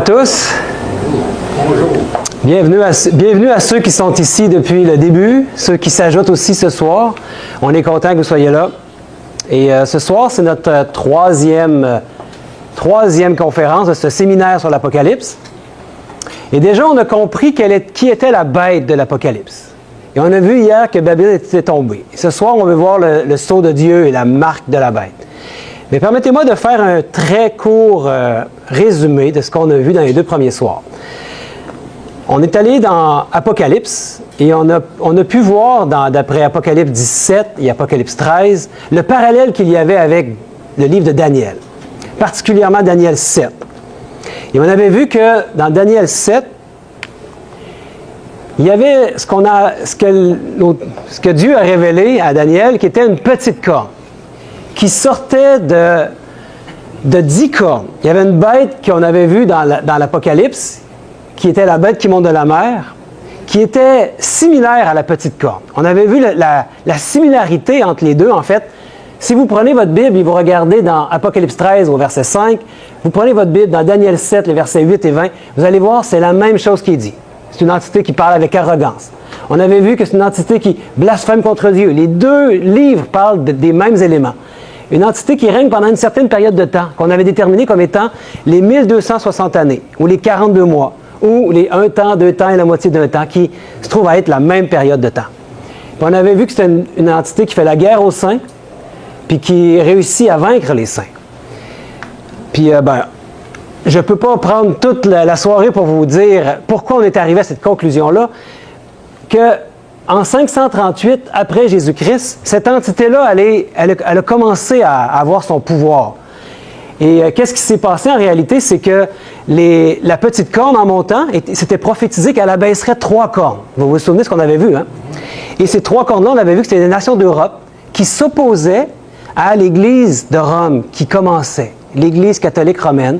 tous. Bonjour. Bienvenue à ceux qui sont ici depuis le début, ceux qui s'ajoutent aussi ce soir. On est content que vous soyez là. Et ce soir, c'est notre troisième conférence de ce séminaire sur l'Apocalypse. Et déjà, on a compris qui était la bête de l'Apocalypse. Et on a vu hier que Babylone était tombée. Et ce soir, on veut voir le sceau de Dieu et la marque de la bête. Mais permettez-moi de faire un très court résumé de ce qu'on a vu dans les deux premiers soirs. On est allé dans Apocalypse et on a pu voir, d'après Apocalypse 17 et Apocalypse 13, le parallèle qu'il y avait avec le livre de Daniel, particulièrement Daniel 7. Et on avait vu que dans Daniel 7, il y avait ce que Dieu a révélé à Daniel, qui était une petite corne, qui sortait de 10 cornes. Il y avait une bête qu'on avait vue dans l'Apocalypse, qui était la bête qui monte de la mer, qui était similaire à la petite corne. On avait vu la similarité entre les deux, en fait. Si vous prenez votre Bible et vous regardez dans Apocalypse 13 au verset 5, vous prenez votre Bible dans Daniel 7, les versets 8 et 20, vous allez voir, c'est la même chose qui est dit. C'est une entité qui parle avec arrogance. On avait vu que c'est une entité qui blasphème contre Dieu. Les deux livres parlent des mêmes éléments. Une entité qui règne pendant une certaine période de temps, qu'on avait déterminée comme étant les 1260 années, ou les 42 mois, ou les 1 temps, 2 temps et la moitié d'un temps, qui se trouve à être la même période de temps. Puis on avait vu que c'était une entité qui fait la guerre aux saints, puis qui réussit à vaincre les saints. Puis, je ne peux pas prendre toute la soirée pour vous dire pourquoi on est arrivé à cette conclusion-là, qu'en 538, après Jésus-Christ, cette entité-là, elle a commencé à avoir son pouvoir. Et qu'est-ce qui s'est passé en réalité? C'est que la petite corne en montant, c'était prophétisé qu'elle abaisserait 3 cornes. Vous vous souvenez de ce qu'on avait vu, hein? Et ces 3 cornes-là, on avait vu que c'était des nations d'Europe qui s'opposaient à l'Église de Rome qui commençait, l'Église catholique romaine,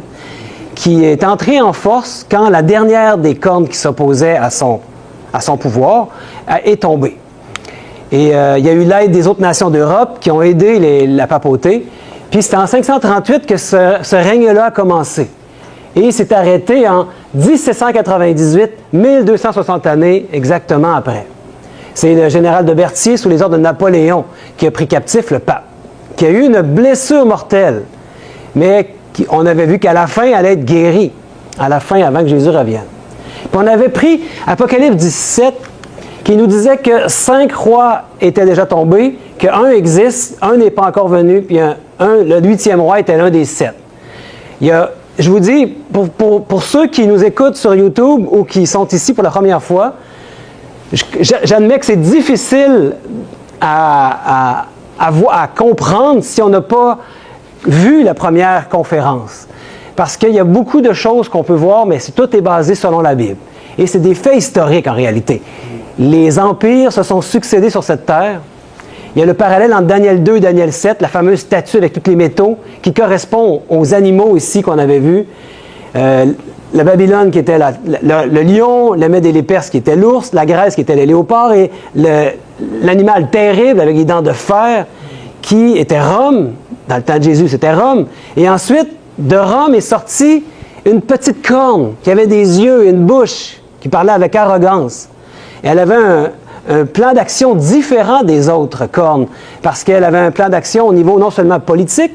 qui est entrée en force quand la dernière des cornes qui s'opposaient à son pouvoir est tombée. Et il y a eu l'aide des autres nations d'Europe qui ont aidé la papauté. Puis c'est en 538 que ce règne-là a commencé. Et il s'est arrêté en 1798, 1260 années exactement après. C'est le général de Berthier, sous les ordres de Napoléon, qui a pris captif le pape, qui a eu une blessure mortelle, mais on avait vu qu'à la fin, elle allait être guérie, à la fin, avant que Jésus revienne. Puis on avait pris Apocalypse 17, qui nous disait que 5 rois étaient déjà tombés, qu'un existe, un n'est pas encore venu, puis le 8e roi était l'un des 7. Je vous dis, pour ceux qui nous écoutent sur YouTube ou qui sont ici pour la première fois, j'admets que c'est difficile à comprendre si on n'a pas vu la première conférence. Parce qu'il y a beaucoup de choses qu'on peut voir, mais tout est basé selon la Bible. Et c'est des faits historiques en réalité. Les empires se sont succédés sur cette terre. Il y a le parallèle entre Daniel 2 et Daniel 7, la fameuse statue avec tous les métaux, qui correspond aux animaux ici qu'on avait vus. La Babylone qui était le lion, le Mède et les Perses qui était l'ours, la Grèce qui était les léopards, et l'animal terrible avec les dents de fer qui était Rome. Dans le temps de Jésus, c'était Rome. Et ensuite, de Rome est sortie une petite corne qui avait des yeux et une bouche, qui parlait avec arrogance. Et elle avait un plan d'action différent des autres cornes, parce qu'elle avait un plan d'action au niveau non seulement politique,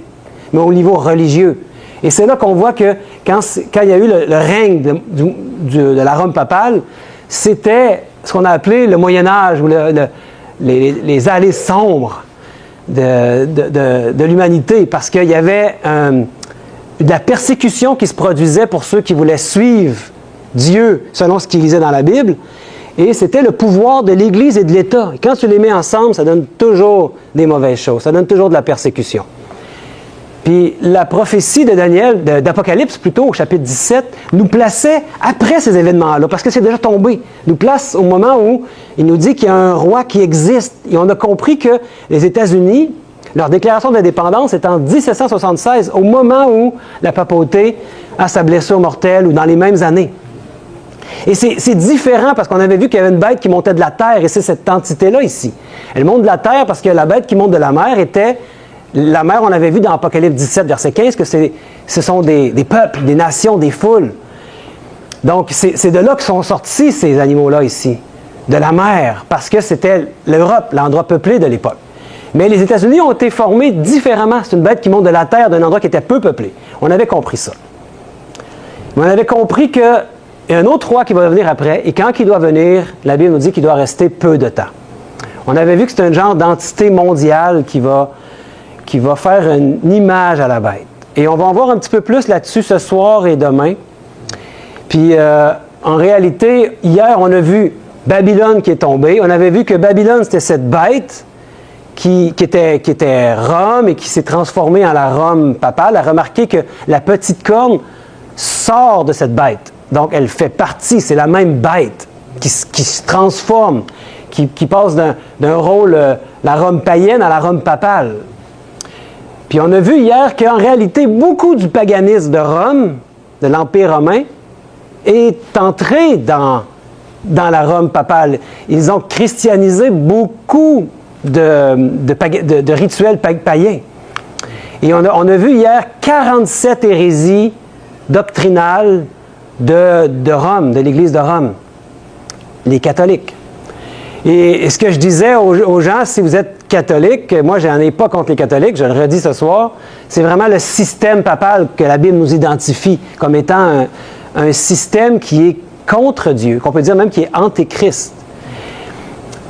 mais au niveau religieux. Et c'est là qu'on voit que quand il y a eu le règne de la Rome papale, c'était ce qu'on a appelé le Moyen-Âge, ou les allées sombres de l'humanité, parce qu'il y avait de la persécution qui se produisait pour ceux qui voulaient suivre Dieu selon ce qu'ils lisaient dans la Bible, et c'était le pouvoir de l'Église et de l'État. Et quand tu les mets ensemble, ça donne toujours des mauvaises choses, ça donne toujours de la persécution. Puis la prophétie de Daniel, d'Apocalypse plutôt, au chapitre 17, nous plaçait après ces événements-là, parce que c'est déjà tombé. Nous place au moment où il nous dit qu'il y a un roi qui existe. Et on a compris que les États-Unis, leur déclaration d'indépendance est en 1776, au moment où la papauté a sa blessure mortelle, ou dans les mêmes années. Et c'est différent parce qu'on avait vu qu'il y avait une bête qui montait de la terre, et c'est cette entité-là ici. Elle monte de la terre parce que la bête qui monte de la mer était La mer, on avait vu dans Apocalypse 17, verset 15, que ce sont des peuples, des nations, des foules. Donc, c'est de là que sont sortis ces animaux-là ici, de la mer, parce que c'était l'Europe, l'endroit peuplé de l'époque. Mais les États-Unis ont été formés différemment. C'est une bête qui monte de la terre d'un endroit qui était peu peuplé. On avait compris ça. Mais on avait compris qu'il y a un autre roi qui va venir après, et quand il doit venir, la Bible nous dit qu'il doit rester peu de temps. On avait vu que c'est un genre d'entité mondiale qui va faire une image à la bête. Et on va en voir un petit peu plus là-dessus ce soir et demain. Puis, en réalité, hier, on a vu Babylone qui est tombée. On avait vu que Babylone, c'était cette bête qui était Rome et qui s'est transformée en la Rome papale. A remarqué que la petite corne sort de cette bête. Donc, elle fait partie, c'est la même bête qui se transforme, qui passe d'un rôle, la Rome païenne à la Rome papale. Puis on a vu hier qu'en réalité, beaucoup du paganisme de Rome, de l'Empire romain, est entré dans la Rome papale. Ils ont christianisé beaucoup de rituels païens. Et on a vu hier 47 hérésies doctrinales de Rome, de l'Église de Rome, les catholiques. Et ce que je disais aux gens, si vous êtes catholique, moi je n'en ai pas contre les catholiques, je le redis ce soir, c'est vraiment le système papal que la Bible nous identifie comme étant un système qui est contre Dieu, qu'on peut dire même qui est antéchrist.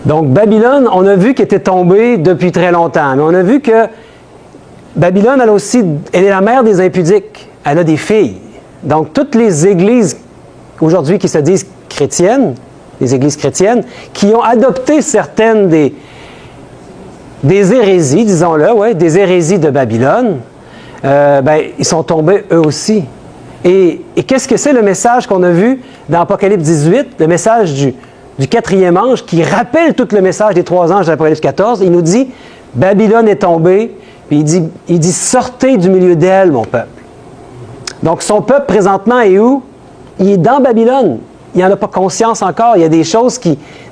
Donc Babylone, on a vu qu'elle était tombée depuis très longtemps, mais on a vu que Babylone, elle est la mère des impudiques, elle a des filles. Donc toutes les églises aujourd'hui qui se disent chrétiennes, les églises chrétiennes, qui ont adopté certaines des hérésies, disons-le, ouais, des hérésies de Babylone, ils sont tombés eux aussi. Et qu'est-ce que c'est le message qu'on a vu dans Apocalypse 18, le message du quatrième ange qui rappelle tout le message des trois anges d'Apocalypse 14? Il nous dit, Babylone est tombée, puis il dit, sortez du milieu d'elle, mon peuple. Donc son peuple présentement est où? Il est dans Babylone. Il n'en a pas conscience encore. Il y a des choses,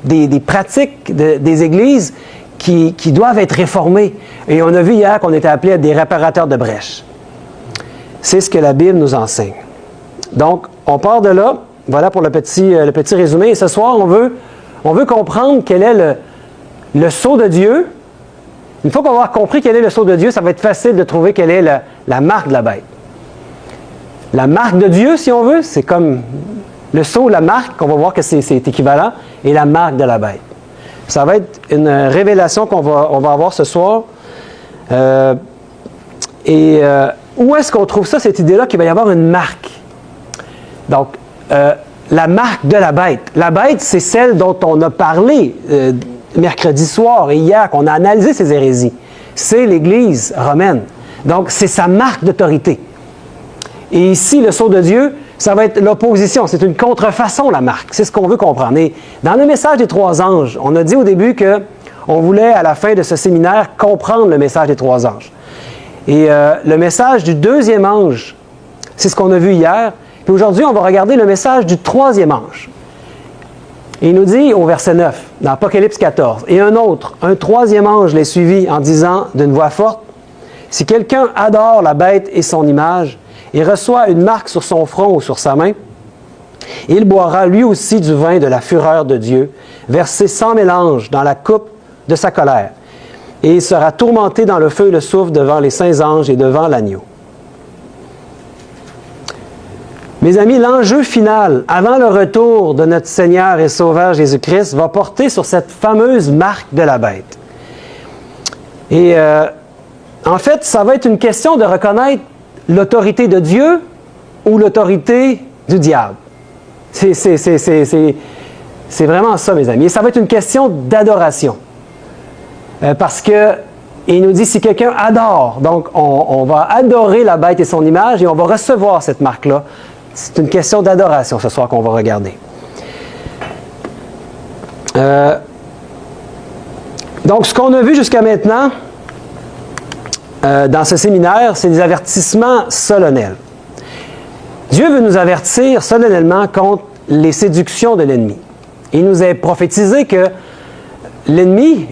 des pratiques des églises qui doivent être réformées. Et on a vu hier qu'on était appelés à des réparateurs de brèches. C'est ce que la Bible nous enseigne. Donc, on part de là. Voilà pour le petit résumé. Et ce soir, on veut comprendre quel est le sceau de Dieu. Une fois qu'on va avoir compris quel est le sceau de Dieu, ça va être facile de trouver quelle est la marque de la bête. La marque de Dieu, si on veut, c'est comme le sceau, la marque, on va voir que c'est équivalent, et la marque de la bête. Ça va être une révélation qu'on va avoir ce soir. Où est-ce qu'on trouve ça, cette idée-là, qu'il va y avoir une marque? Donc, la marque de la bête. La bête, c'est celle dont on a parlé mercredi soir et hier, qu'on a analysé ces hérésies. C'est l'Église romaine. Donc, c'est sa marque d'autorité. Et ici, le sceau de Dieu, ça va être l'opposition. C'est une contrefaçon, la marque. C'est ce qu'on veut comprendre. Et dans le message des trois anges, on a dit au début qu'on voulait, à la fin de ce séminaire, comprendre le message des trois anges. Et le message du deuxième ange, c'est ce qu'on a vu hier. Puis aujourd'hui, on va regarder le message du troisième ange. Et il nous dit au verset 9, dans Apocalypse 14, « Et un troisième ange les suivit en disant d'une voix forte, « Si quelqu'un adore la bête et son image, et reçoit une marque sur son front ou sur sa main, il boira lui aussi du vin de la fureur de Dieu, versé sans mélange dans la coupe de sa colère, et il sera tourmenté dans le feu et le soufre devant les saints anges et devant l'agneau. » Mes amis, l'enjeu final, avant le retour de notre Seigneur et Sauveur Jésus-Christ, va porter sur cette fameuse marque de la bête. Et en fait, ça va être une question de reconnaître l'autorité de Dieu ou l'autorité du diable. C'est vraiment ça, mes amis. Et ça va être une question d'adoration. Parce que, il nous dit, si quelqu'un adore, donc on va adorer la bête et son image et on va recevoir cette marque-là. C'est une question d'adoration ce soir qu'on va regarder. Donc, ce qu'on a vu jusqu'à maintenant dans ce séminaire, c'est des avertissements solennels. Dieu veut nous avertir solennellement contre les séductions de l'ennemi. Il nous a prophétisé que l'ennemi,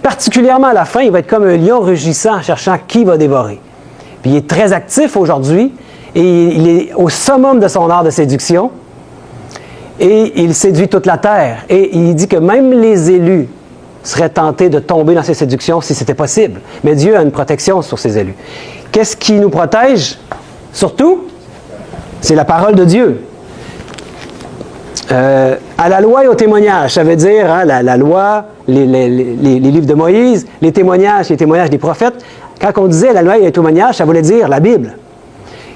particulièrement à la fin, il va être comme un lion rugissant, cherchant qui va dévorer. Puis il est très actif aujourd'hui et il est au summum de son art de séduction. et il séduit toute la terre. Et il dit que même les élus seraient tentés de tomber dans ces séductions si c'était possible. Mais Dieu a une protection sur ses élus. Qu'est-ce qui nous protège? Surtout, c'est la parole de Dieu. À la loi et au témoignage, ça veut dire hein, la loi, les livres de Moïse, les témoignages des prophètes. Quand on disait la loi et le témoignage, ça voulait dire la Bible.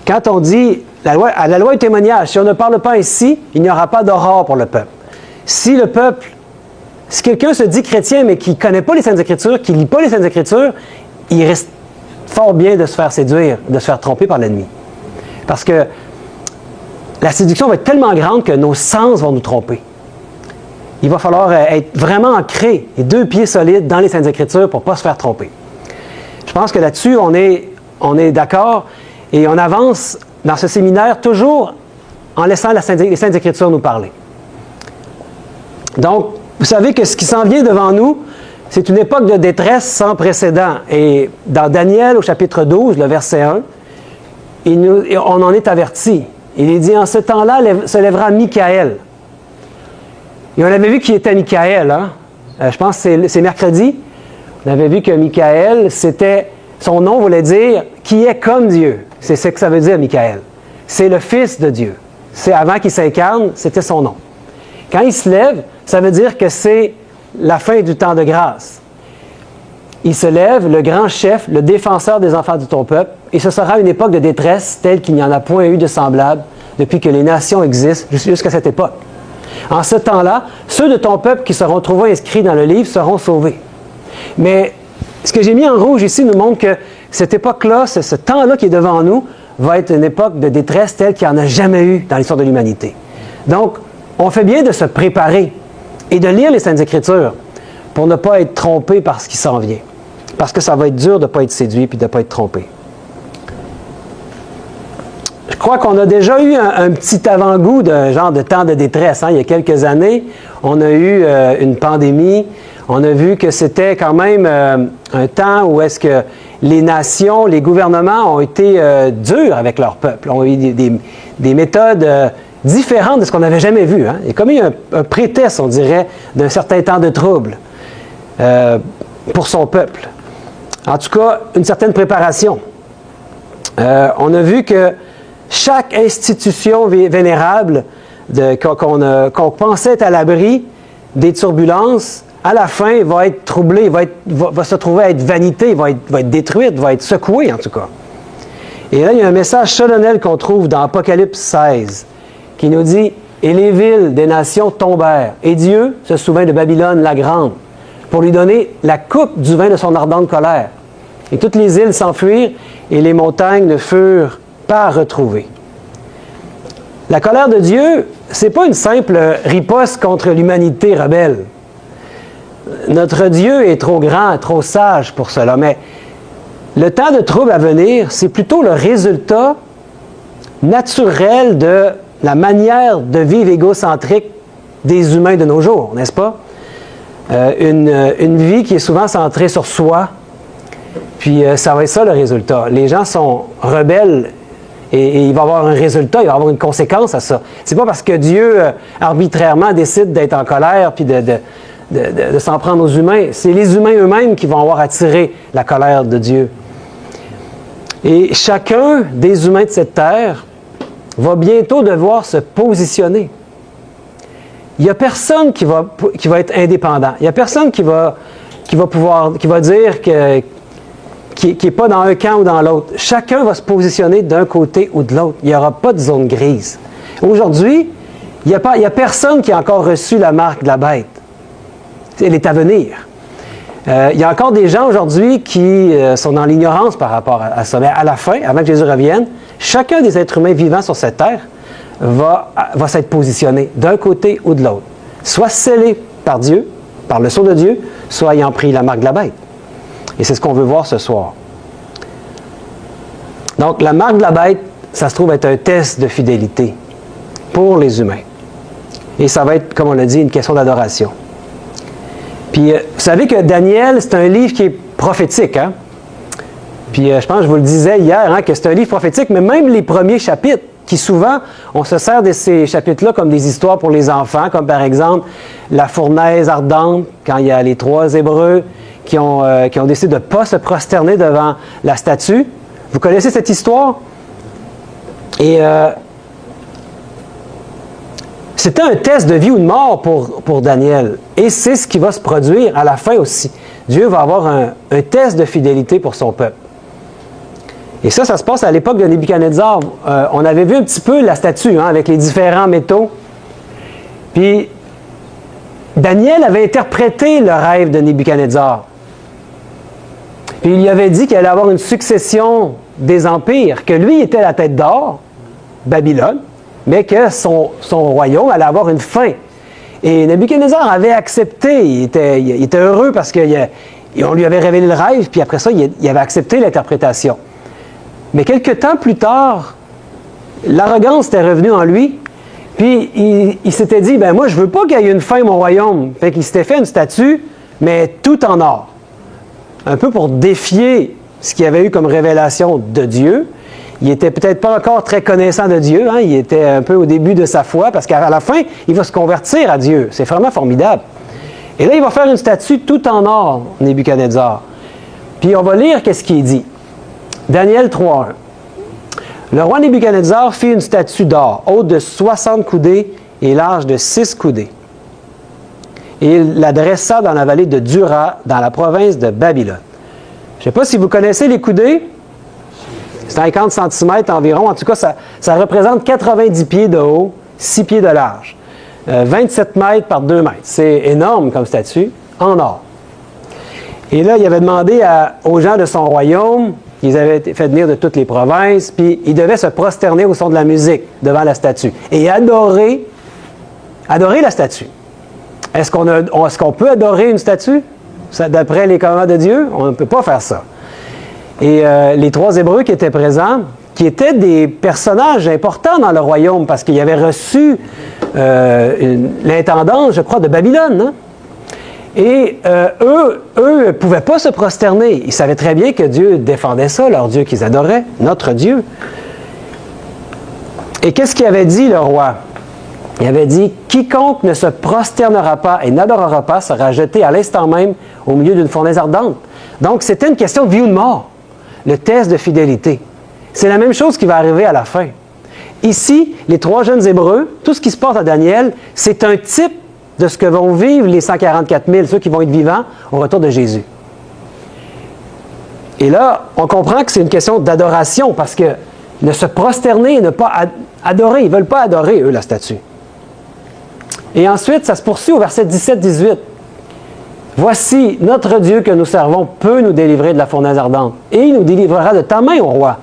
Quand on dit à la loi et au témoignage, si on ne parle pas ainsi, il n'y aura pas d'aurore pour le peuple. Si quelqu'un se dit chrétien mais qui ne connaît pas les Saintes Écritures, qui ne lit pas les Saintes Écritures, il reste fort bien de se faire séduire, de se faire tromper par l'ennemi. Parce que la séduction va être tellement grande que nos sens vont nous tromper. Il va falloir être vraiment ancré, les 2 pieds solides dans les Saintes Écritures pour ne pas se faire tromper. Je pense que là-dessus, on est d'accord et on avance dans ce séminaire toujours en laissant les Saintes Écritures nous parler. Donc, vous savez que ce qui s'en vient devant nous, c'est une époque de détresse sans précédent. Et dans Daniel, au chapitre 12, le verset 1, on en est averti. Il est dit, en ce temps-là, se lèvera Michaël. Et on avait vu qui était Michaël. Hein? Je pense que c'est mercredi. On avait vu que Michaël, son nom voulait dire « qui est comme Dieu ». C'est ce que ça veut dire, Michaël. C'est le Fils de Dieu. C'est avant qu'il s'incarne, c'était son nom. Quand il se lève, ça veut dire que c'est la fin du temps de grâce. Il se lève, le grand chef, le défenseur des enfants de ton peuple, et ce sera une époque de détresse telle qu'il n'y en a point eu de semblable depuis que les nations existent jusqu'à cette époque. En ce temps-là, ceux de ton peuple qui seront trouvés inscrits dans le livre seront sauvés. Mais ce que j'ai mis en rouge ici nous montre que cette époque-là, ce temps-là qui est devant nous, va être une époque de détresse telle qu'il n'y en a jamais eu dans l'histoire de l'humanité. Donc, on fait bien de se préparer et de lire les Saintes Écritures pour ne pas être trompé par ce qui s'en vient. Parce que ça va être dur de ne pas être séduit et de ne pas être trompé. Je crois qu'on a déjà eu un petit avant-goût de genre de temps de détresse. Hein. Il y a quelques années, on a eu une pandémie. On a vu que c'était quand même un temps où est-ce que les nations, les gouvernements ont été durs avec leur peuple, ont eu des méthodes différentes de ce qu'on n'avait jamais vu. Hein. Il y a comme eu un prétexte, on dirait, d'un certain temps de trouble pour son peuple. En tout cas, une certaine préparation. On a vu que chaque institution vénérable qu'on pensait être à l'abri des turbulences, à la fin, va être troublée, va se trouver à être vanité, va être détruite, va être secouée en tout cas. Et là, il y a un message solennel qu'on trouve dans Apocalypse 16 qui nous dit « Et les villes des nations tombèrent, et Dieu se souvint de Babylone la grande, pour lui donner la coupe du vin de son ardente colère. Et toutes les îles s'enfuirent, et les montagnes ne furent pas retrouvées. » La colère de Dieu, ce n'est pas une simple riposte contre l'humanité rebelle. Notre Dieu est trop grand, trop sage pour cela, mais le temps de trouble à venir, c'est plutôt le résultat naturel de la manière de vivre égocentrique des humains de nos jours, n'est-ce pas? Une vie qui est souvent centrée sur soi, puis ça va être ça le résultat. Les gens sont rebelles et il va y avoir un résultat, il va y avoir une conséquence à ça. C'est pas parce que Dieu arbitrairement décide d'être en colère puis de s'en prendre aux humains. C'est les humains eux-mêmes qui vont avoir attiré la colère de Dieu. Et chacun des humains de cette terre va bientôt devoir se positionner. Il n'y a personne qui va être indépendant. Il n'y a personne qui va dire qui n'est pas dans un camp ou dans l'autre. Chacun va se positionner d'un côté ou de l'autre. Il n'y aura pas de zone grise. Aujourd'hui, il n'y a personne qui a encore reçu la marque de la bête. Elle est à venir. Il y a encore des gens aujourd'hui qui sont dans l'ignorance par rapport à ça. Mais à la fin, avant que Jésus revienne, chacun des êtres humains vivants sur cette terre va s'être positionné d'un côté ou de l'autre. Soit scellé par Dieu, par le sceau de Dieu, soit ayant pris la marque de la bête. Et c'est ce qu'on veut voir ce soir. Donc, la marque de la bête, ça se trouve être un test de fidélité pour les humains. Et ça va être, comme on l'a dit, une question d'adoration. Puis, vous savez que Daniel, c'est un livre qui est prophétique. Hein? Puis, je pense que je vous le disais hier, hein, que c'est un livre prophétique, mais même les premiers chapitres, qui souvent, on se sert de ces chapitres-là comme des histoires pour les enfants, comme par exemple la fournaise ardente, quand il y a les 3 Hébreux qui ont décidé de ne pas se prosterner devant la statue. Vous connaissez cette histoire? Et c'était un test de vie ou de mort pour Daniel. Et c'est ce qui va se produire à la fin aussi. Dieu va avoir un test de fidélité pour son peuple. Et ça se passe à l'époque de Nebuchadnezzar. On avait vu un petit peu la statue, avec les différents métaux. Puis, Daniel avait interprété le rêve de Nebuchadnezzar. Puis, il lui avait dit qu'il allait avoir une succession des empires, que lui était la tête d'or, Babylone, mais que son royaume allait avoir une fin. Et Nebuchadnezzar avait accepté, il était heureux parce qu'on lui avait révélé le rêve, puis après ça, il avait accepté l'interprétation. Mais quelque temps plus tard, l'arrogance était revenue en lui, puis il s'était dit, moi je veux pas qu'il y ait une fin à mon royaume. Fait qu'il s'était fait une statue, mais tout en or. Un peu pour défier ce qu'il avait eu comme révélation de Dieu. Il était peut-être pas encore très connaissant de Dieu, il était un peu au début de sa foi, parce qu'à la fin, il va se convertir à Dieu. C'est vraiment formidable. Et là, il va faire une statue tout en or, Nebuchadnezzar. Puis on va lire qu'est-ce qu'il dit. Daniel 3.1. Le roi Nebuchadnezzar fit une statue d'or, haute de 60 coudées et large de 6 coudées. Et il la dressa dans la vallée de Dura, dans la province de Babylone. Je ne sais pas si vous connaissez les coudées. 50 cm environ. En tout cas, ça représente 90 pieds de haut, 6 pieds de large. 27 mètres par 2 mètres. C'est énorme comme statue, en or. Et là, il avait demandé aux gens de son royaume, ils avaient fait venir de toutes les provinces, puis ils devaient se prosterner au son de la musique devant la statue et adorer la statue. Est-ce qu'on peut adorer une statue? D'après les commandements de Dieu, on ne peut pas faire ça. Et les 3 Hébreux qui étaient présents, qui étaient des personnages importants dans le royaume, parce qu'ils avaient reçu l'intendance, je crois, de Babylone. Et eux ne pouvaient pas se prosterner. Ils savaient très bien que Dieu défendait ça, leur Dieu qu'ils adoraient, notre Dieu. Et qu'est-ce qu'il avait dit, le roi? Il avait dit, « Quiconque ne se prosternera pas et n'adorera pas sera jeté à l'instant même au milieu d'une fournaise ardente. » Donc, c'était une question de vie ou de mort, le test de fidélité. C'est la même chose qui va arriver à la fin. Ici, les 3 jeunes Hébreux, tout ce qui se passe à Daniel, c'est un type de ce que vont vivre les 144 000, ceux qui vont être vivants au retour de Jésus. Et là, on comprend que c'est une question d'adoration, parce que ne se prosterner, ne pas adorer, ils ne veulent pas adorer, eux, la statue. Et ensuite, ça se poursuit au verset 17-18. « Voici, notre Dieu que nous servons peut nous délivrer de la fournaise ardente, et il nous délivrera de ta main, ô roi.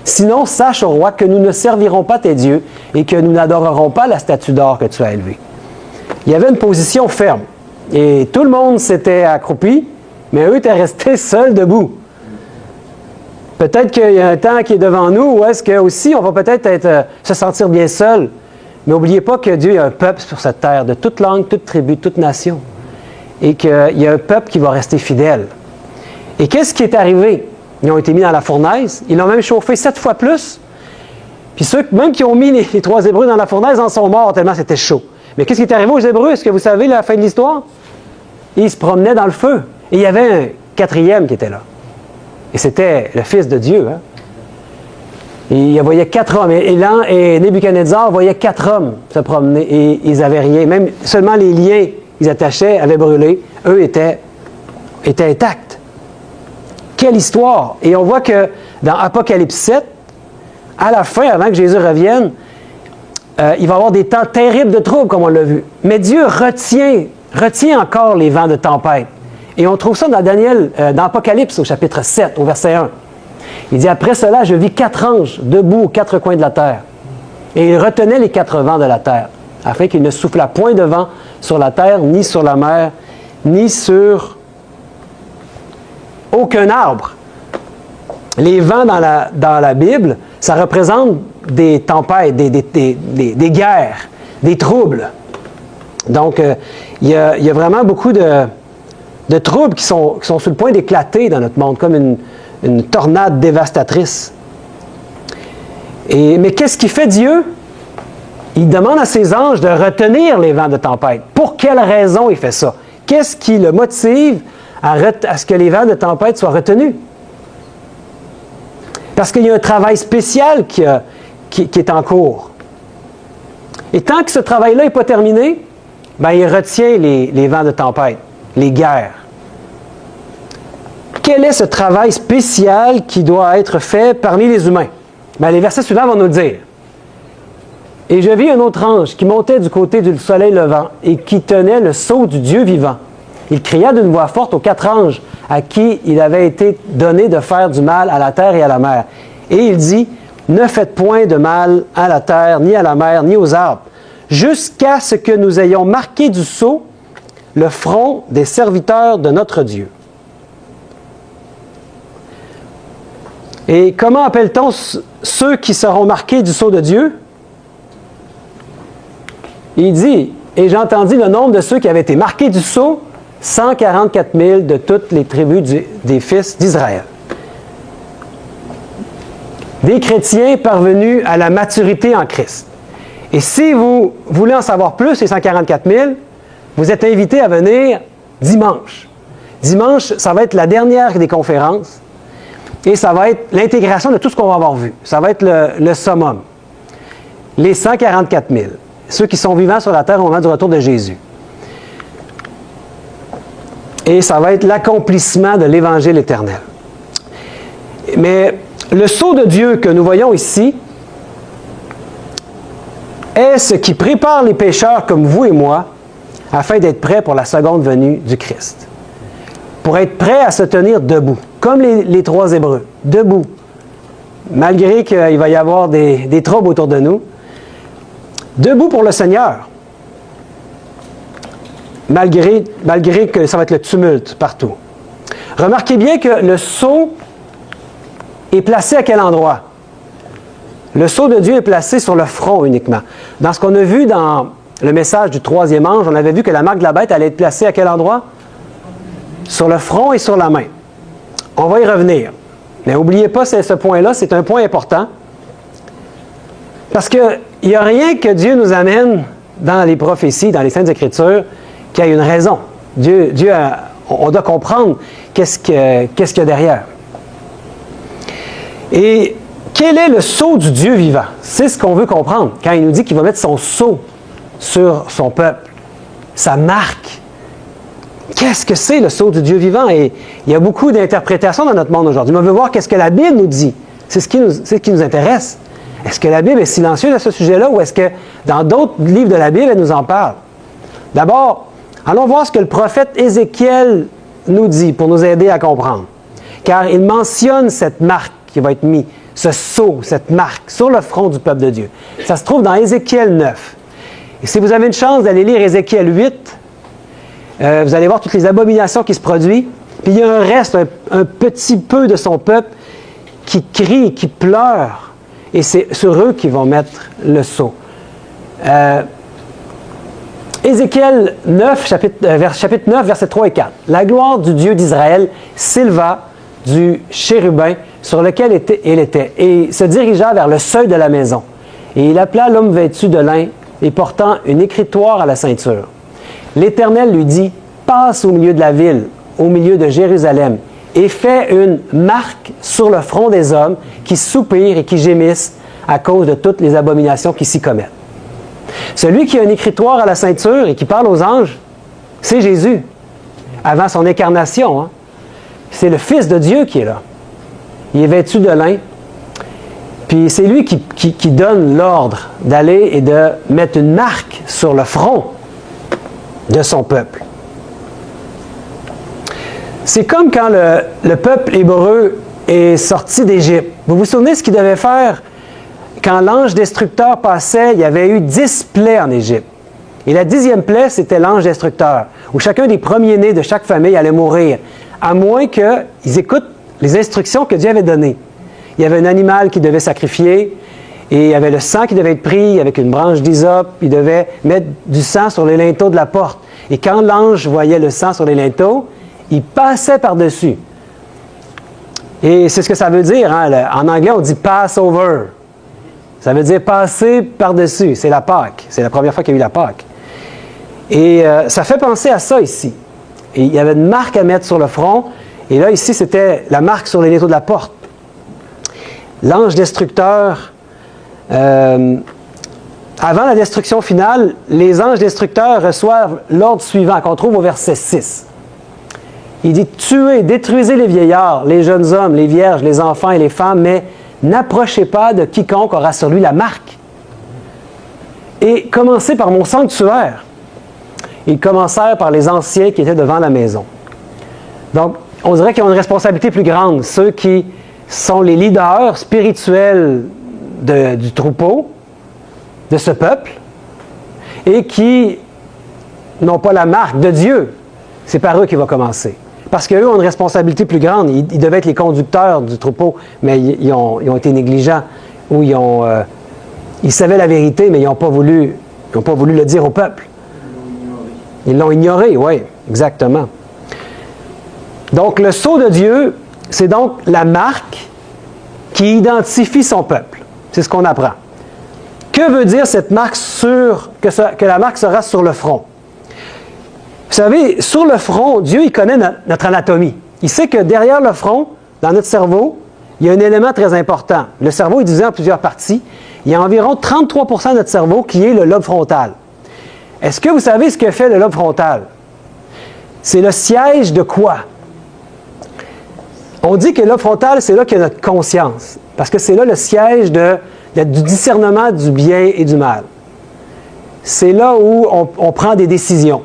Sinon, sache, ô roi, que nous ne servirons pas tes dieux, et que nous n'adorerons pas la statue d'or que tu as élevée. » Il y avait une position ferme, et tout le monde s'était accroupi, mais eux étaient restés seuls debout. Peut-être qu'il y a un temps qui est devant nous, où est-ce que aussi on va peut-être se sentir bien seul. Mais n'oubliez pas que Dieu a un peuple sur cette terre, de toute langue, toute tribu, toute nation. Et qu'il y a un peuple qui va rester fidèle. Et qu'est-ce qui est arrivé? Ils ont été mis dans la fournaise. Ils l'ont même chauffé 7 fois plus. Puis ceux même qui ont mis les 3 Hébreux dans la fournaise en sont morts tellement c'était chaud. Mais qu'est-ce qui est arrivé aux Hébreux? Est-ce que vous savez la fin de l'histoire? Ils se promenaient dans le feu. Et il y avait un 4e qui était là. Et c'était le Fils de Dieu. Et il voyait 4 hommes. Et Nebuchadnezzar voyait 4 hommes se promener. Et ils n'avaient rien. Même seulement les liens qu'ils attachaient avaient brûlé. Eux étaient intacts. Quelle histoire! Et on voit que dans Apocalypse 7, à la fin, avant que Jésus revienne, il va y avoir des temps terribles de troubles, comme on l'a vu. Mais Dieu retient encore les vents de tempête. Et on trouve ça dans dans Apocalypse, au chapitre 7, au verset 1. Il dit, après cela, je vis 4 anges debout aux 4 coins de la terre. Et ils retenaient les 4 vents de la terre, afin qu'il ne soufflât point de vent sur la terre, ni sur la mer, ni sur aucun arbre. Les vents dans la Bible, ça représente des tempêtes, des guerres, des troubles. Donc, il y a vraiment beaucoup de troubles qui sont sur le point d'éclater dans notre monde, comme une tornade dévastatrice. Mais qu'est-ce qu'il fait Dieu? Il demande à ses anges de retenir les vents de tempête. Pour quelle raison il fait ça? Qu'est-ce qui le motive à ce que les vents de tempête soient retenus? Parce qu'il y a un travail spécial qui est en cours. Et tant que ce travail-là n'est pas terminé, ben, il retient les vents de tempête, les guerres. Quel est ce travail spécial qui doit être fait parmi les humains? Ben, les versets suivants vont nous le dire. Et je vis un autre ange qui montait du côté du soleil levant et qui tenait le sceau du Dieu vivant. Il cria d'une voix forte aux 4 anges à qui il avait été donné de faire du mal à la terre et à la mer. Et il dit, ne faites point de mal à la terre, ni à la mer, ni aux arbres, jusqu'à ce que nous ayons marqué du sceau le front des serviteurs de notre Dieu. Et comment appelle-t-on ceux qui seront marqués du sceau de Dieu? Il dit, et j'entendis le nombre de ceux qui avaient été marqués du sceau, 144 000 de toutes les tribus des fils d'Israël. Des chrétiens parvenus à la maturité en Christ. Et si vous voulez en savoir plus, ces 144 000, vous êtes invités à venir dimanche. Dimanche, ça va être la dernière des conférences et ça va être l'intégration de tout ce qu'on va avoir vu. Ça va être le summum. Les 144 000. Ceux qui sont vivants sur la terre au moment du retour de Jésus. Et ça va être l'accomplissement de l'Évangile éternel. Mais le sceau de Dieu que nous voyons ici est ce qui prépare les pécheurs comme vous et moi afin d'être prêts pour la seconde venue du Christ. Pour être prêts à se tenir debout, comme les 3 Hébreux, debout, malgré qu'il va y avoir des troubles autour de nous. Debout pour le Seigneur, malgré que ça va être le tumulte partout. Remarquez bien que le sceau est placé à quel endroit? Le sceau de Dieu est placé sur le front uniquement. Dans ce qu'on a vu dans le message du 3e ange, on avait vu que la marque de la bête allait être placée à quel endroit? Sur le front et sur la main. On va y revenir. Mais n'oubliez pas ce point-là, c'est un point important. Parce qu'il n'y a rien que Dieu nous amène dans les prophéties, dans les Saintes Écritures, qui a une raison. On doit comprendre qu'est-ce qu'il y a derrière. Et quel est le sceau du Dieu vivant? C'est ce qu'on veut comprendre quand il nous dit qu'il va mettre son sceau sur son peuple, sa marque. Qu'est-ce que c'est le sceau du Dieu vivant? Et il y a beaucoup d'interprétations dans notre monde aujourd'hui. Mais on veut voir qu'est-ce que la Bible nous dit. C'est ce qui nous intéresse. Est-ce que la Bible est silencieuse à ce sujet-là ou est-ce que dans d'autres livres de la Bible, elle nous en parle? D'abord, allons voir ce que le prophète Ézéchiel nous dit pour nous aider à comprendre. Car il mentionne cette marque qui va être mise, ce sceau, cette marque sur le front du peuple de Dieu. Ça se trouve dans Ézéchiel 9. Et si vous avez une chance d'aller lire Ézéchiel 8, vous allez voir toutes les abominations qui se produisent. Puis il y a un reste, un petit peu de son peuple qui crie, qui pleure. Et c'est sur eux qu'ils vont mettre le sceau. Ézéchiel 9, chapitre 9, versets 3 et 4. La gloire du Dieu d'Israël s'éleva du chérubin sur lequel il était et se dirigea vers le seuil de la maison. Et il appela l'homme vêtu de lin et portant une écritoire à la ceinture. L'Éternel lui dit, « Passe au milieu de la ville, au milieu de Jérusalem, et fais une marque sur le front des hommes qui soupirent et qui gémissent à cause de toutes les abominations qui s'y commettent. » Celui qui a une écritoire à la ceinture et qui parle aux anges, c'est Jésus, avant son incarnation. C'est le Fils de Dieu qui est là. Il est vêtu de lin. Puis c'est lui qui donne l'ordre d'aller et de mettre une marque sur le front de son peuple. C'est comme quand le peuple hébreu est sorti d'Égypte. Vous vous souvenez ce qu'il devait faire? Quand l'ange destructeur passait, il y avait eu 10 plaies en Égypte. Et la 10e plaie, c'était l'ange destructeur, où chacun des premiers-nés de chaque famille allait mourir, à moins qu'ils écoutent les instructions que Dieu avait données. Il y avait un animal qui devait sacrifier, et il y avait le sang qui devait être pris avec une branche d'hysope. Il devait mettre du sang sur les linteaux de la porte. Et quand l'ange voyait le sang sur les linteaux, il passait par-dessus. Et c'est ce que ça veut dire. En anglais, on dit « Passover ». Ça veut dire passer par-dessus. C'est la Pâque. C'est la première fois qu'il y a eu la Pâque. Et ça fait penser à ça ici. Et il y avait une marque à mettre sur le front. Et là, ici, c'était la marque sur les linteaux de la porte. L'ange destructeur, avant la destruction finale, les anges destructeurs reçoivent l'ordre suivant qu'on trouve au verset 6. Il dit « Tuez, détruisez les vieillards, les jeunes hommes, les vierges, les enfants et les femmes, mais n'approchez pas de quiconque aura sur lui la marque. Et commencez par mon sanctuaire. » Ils commencèrent par les anciens qui étaient devant la maison. Donc, on dirait qu'ils ont une responsabilité plus grande, ceux qui sont les leaders spirituels du troupeau, de ce peuple, et qui n'ont pas la marque de Dieu. C'est par eux qu'il va commencer. Parce qu'eux ont une responsabilité plus grande. Ils devaient être les conducteurs du troupeau, mais ils ont été négligents, ou ils savaient la vérité, mais ils n'ont pas voulu le dire au peuple. Ils l'ont ignoré, oui, exactement. Donc, le sceau de Dieu, c'est donc la marque qui identifie son peuple. C'est ce qu'on apprend. Que veut dire cette marque que la marque sera sur le front? Vous savez, sur le front, Dieu, il connaît notre anatomie. Il sait que derrière le front, dans notre cerveau, il y a un élément très important. Le cerveau est divisé en plusieurs parties. Il y a environ 33% de notre cerveau qui est le lobe frontal. Est-ce que vous savez ce que fait le lobe frontal? C'est le siège de quoi? On dit que le lobe frontal, c'est là qu'il y a notre conscience. Parce que c'est là le siège du discernement du bien et du mal. C'est là où on prend des décisions.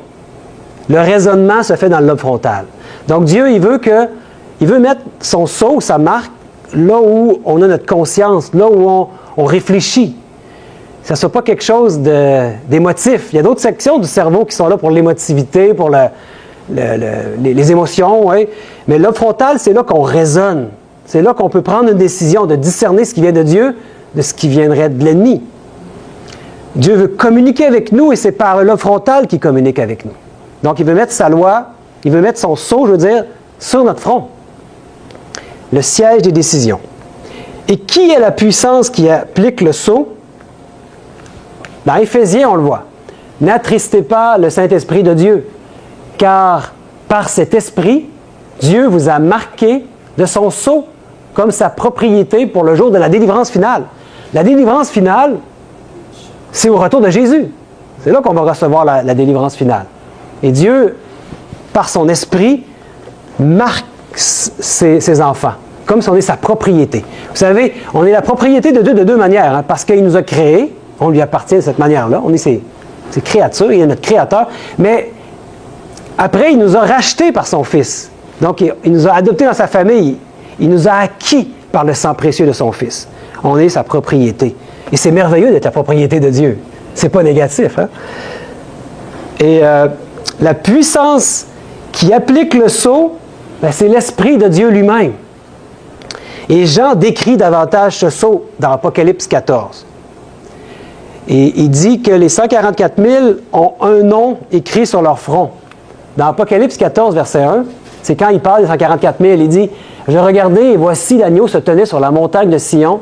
Le raisonnement se fait dans le lobe frontal. Donc Dieu, il veut mettre son sceau, sa marque, là où on a notre conscience, là où on réfléchit. Ça ne soit pas quelque chose d'émotif. Il y a d'autres sections du cerveau qui sont là pour l'émotivité, pour les émotions. Oui. Mais le lobe frontal, c'est là qu'on raisonne. C'est là qu'on peut prendre une décision, de discerner ce qui vient de Dieu de ce qui viendrait de l'ennemi. Dieu veut communiquer avec nous et c'est par le lobe frontal qu'il communique avec nous. Donc, il veut mettre sa loi, il veut mettre son sceau, je veux dire, sur notre front. Le siège des décisions. Et qui est la puissance qui applique le sceau? Dans Éphésiens, on le voit. N'attristez pas le Saint-Esprit de Dieu, car par cet Esprit, Dieu vous a marqué de son sceau comme sa propriété pour le jour de la délivrance finale. La délivrance finale, c'est au retour de Jésus. C'est là qu'on va recevoir la délivrance finale. Et Dieu, par son Esprit, marque ses enfants, comme si on est sa propriété. Vous savez, on est la propriété de Dieu de deux manières, hein, parce qu'il nous a créés, on lui appartient de cette manière-là, on est ses créatures, il est notre créateur, mais après, il nous a rachetés par son Fils. Donc, il nous a adoptés dans sa famille, il nous a acquis par le sang précieux de son Fils. On est sa propriété. Et c'est merveilleux d'être la propriété de Dieu. C'est pas négatif, hein? Et la puissance qui applique le sceau, ben, c'est l'Esprit de Dieu lui-même. Et Jean décrit davantage ce sceau dans Apocalypse 14. Et il dit que les 144 000 ont un nom écrit sur leur front. Dans Apocalypse 14, verset 1, c'est quand il parle des 144 000, il dit « Je regardais et voici l'agneau se tenait sur la montagne de Sion,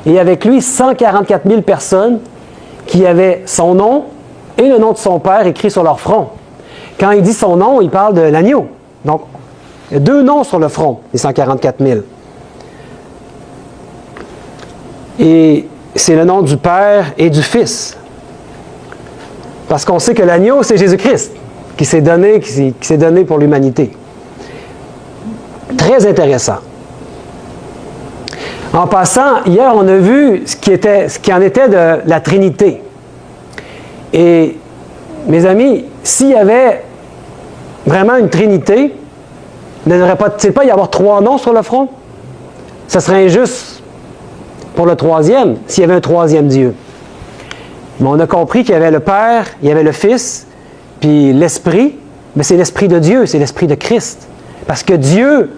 et avec lui 144 000 personnes qui avaient son nom et le nom de son Père écrit sur leur front. » Quand il dit son nom, il parle de l'agneau. Donc, il y a deux noms sur le front, les 144 000. Et c'est le nom du Père et du Fils. Parce qu'on sait que l'agneau, c'est Jésus-Christ, qui s'est donné pour l'humanité. Très intéressant. En passant, hier, on a vu ce qui en était de la Trinité. Et, mes amis, s'il y avait vraiment une Trinité, il ne devrait pas y avoir trois noms sur le front? Ce serait injuste pour le troisième, s'il y avait un troisième Dieu. Mais on a compris qu'il y avait le Père, il y avait le Fils, puis l'Esprit, mais c'est l'Esprit de Dieu, c'est l'Esprit de Christ. Parce que Dieu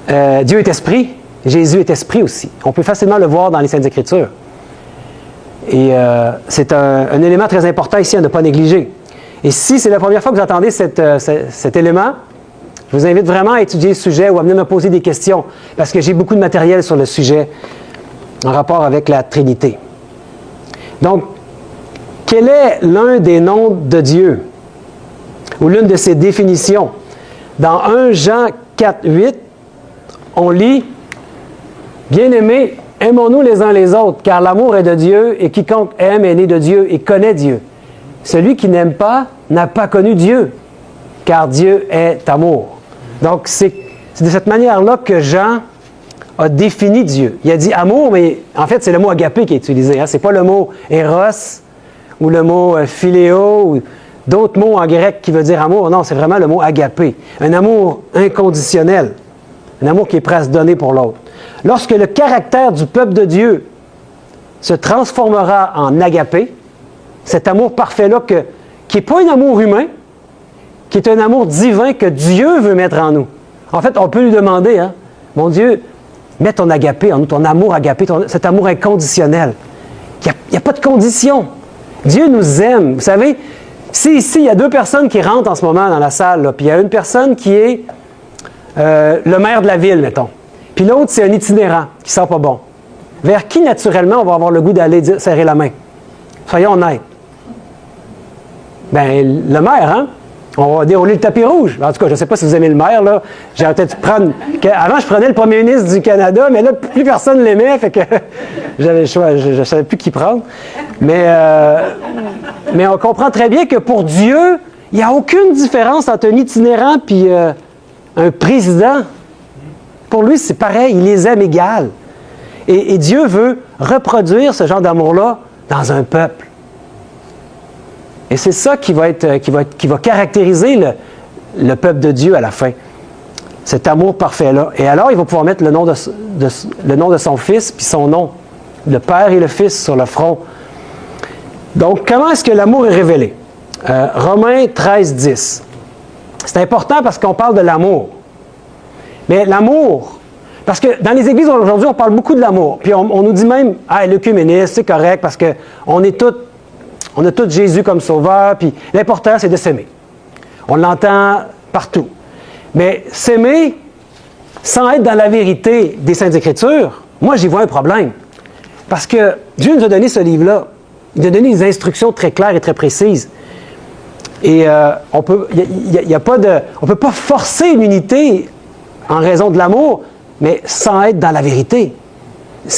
est Esprit, Jésus est Esprit aussi. On peut facilement le voir dans les Saintes Écritures. Et c'est un élément très important ici à ne pas négliger. Et si c'est la première fois que vous entendez cet élément, je vous invite vraiment à étudier le sujet ou à venir me poser des questions, parce que j'ai beaucoup de matériel sur le sujet en rapport avec la Trinité. Donc, quel est l'un des noms de Dieu? Ou l'une de ses définitions? Dans 1 Jean 4, 8, on lit « Bien-aimés, aimons-nous les uns les autres, car l'amour est de Dieu, et quiconque aime est né de Dieu et connaît Dieu. Celui qui n'aime pas n'a pas connu Dieu, car Dieu est amour. » Donc, c'est de cette manière-là que Jean a défini Dieu. Il a dit amour, mais en fait, c'est le mot agapé qui est utilisé. Hein? Ce n'est pas le mot eros ou le mot philéo ou d'autres mots en grec qui veut dire amour. Non, c'est vraiment le mot agapé. Un amour inconditionnel. Un amour qui est prêt à se donner pour l'autre. Lorsque le caractère du peuple de Dieu se transformera en agapé, cet amour parfait-là qui n'est pas un amour humain, qui est un amour divin que Dieu veut mettre en nous. En fait, on peut lui demander, hein, mon Dieu, mets ton agapé en nous, ton amour agapé, cet amour inconditionnel. Il n'y a pas de condition. Dieu nous aime. Vous savez, si ici, il y a deux personnes qui rentrent en ce moment dans la salle, là, puis il y a une personne qui est le maire de la ville, mettons, puis l'autre, c'est un itinérant qui ne sent pas bon. Vers qui, naturellement, on va avoir le goût d'aller serrer la main? Soyons honnêtes. Bien, le maire, hein? On va dérouler le tapis rouge. En tout cas, je ne sais pas si vous aimez le maire, là. J'aurais peut-être prendre... Avant, je prenais le premier ministre du Canada, mais là, plus personne ne l'aimait, fait que j'avais le choix, je ne savais plus qui prendre. Mais on comprend très bien que pour Dieu, il n'y a aucune différence entre un itinérant et un président. Pour lui, c'est pareil, il les aime égales. Et Dieu veut reproduire ce genre d'amour-là dans un peuple. Et c'est ça qui va caractériser le peuple de Dieu à la fin. Cet amour parfait-là. Et alors, il va pouvoir mettre le nom de son Fils, puis son nom, le Père et le Fils, sur le front. Donc, comment est-ce que l'amour est révélé? Romains 13, 10. C'est important parce qu'on parle de l'amour. Mais l'amour, parce que dans les églises aujourd'hui, on parle beaucoup de l'amour. Puis on nous dit même, ah, l'œcuménisme, c'est correct parce qu'on est tous... On a tous Jésus comme sauveur, puis l'important, c'est de s'aimer. On l'entend partout. Mais s'aimer, sans être dans la vérité des Saintes Écritures, moi, j'y vois un problème. Parce que Dieu nous a donné ce livre-là. Il nous a donné des instructions très claires et très précises. Et on peut pas forcer une unité en raison de l'amour, mais sans être dans la vérité.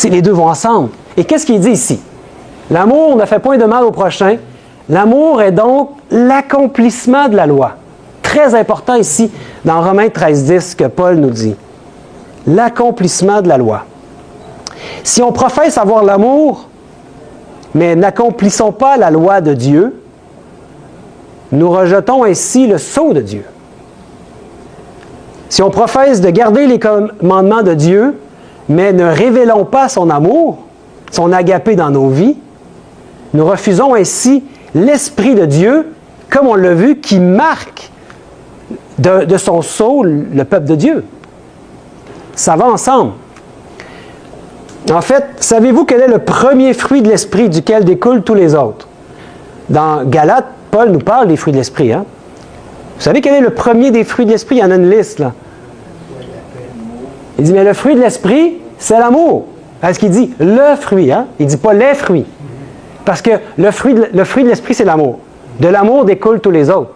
Les deux vont ensemble. Et qu'est-ce qu'il dit ici? L'amour ne fait point de mal au prochain. L'amour est donc l'accomplissement de la loi. Très important ici, dans Romains 13, 10, que Paul nous dit. L'accomplissement de la loi. Si on professe avoir l'amour, mais n'accomplissons pas la loi de Dieu, nous rejetons ainsi le sceau de Dieu. Si on professe de garder les commandements de Dieu, mais ne révélons pas son amour, son agapé dans nos vies, nous refusons ainsi l'Esprit de Dieu, comme on l'a vu, qui marque de son sceau le peuple de Dieu. Ça va ensemble. En fait, savez-vous quel est le premier fruit de l'Esprit duquel découlent tous les autres? Dans Galates, Paul nous parle des fruits de l'Esprit. Hein? Vous savez quel est le premier des fruits de l'Esprit? Il y en a une liste, là. Il dit, mais le fruit de l'Esprit, c'est l'amour. Est-ce qu'il dit le fruit? Hein? Il ne dit pas les fruits. Parce que le fruit de l'Esprit, c'est l'amour. De l'amour découlent tous les autres.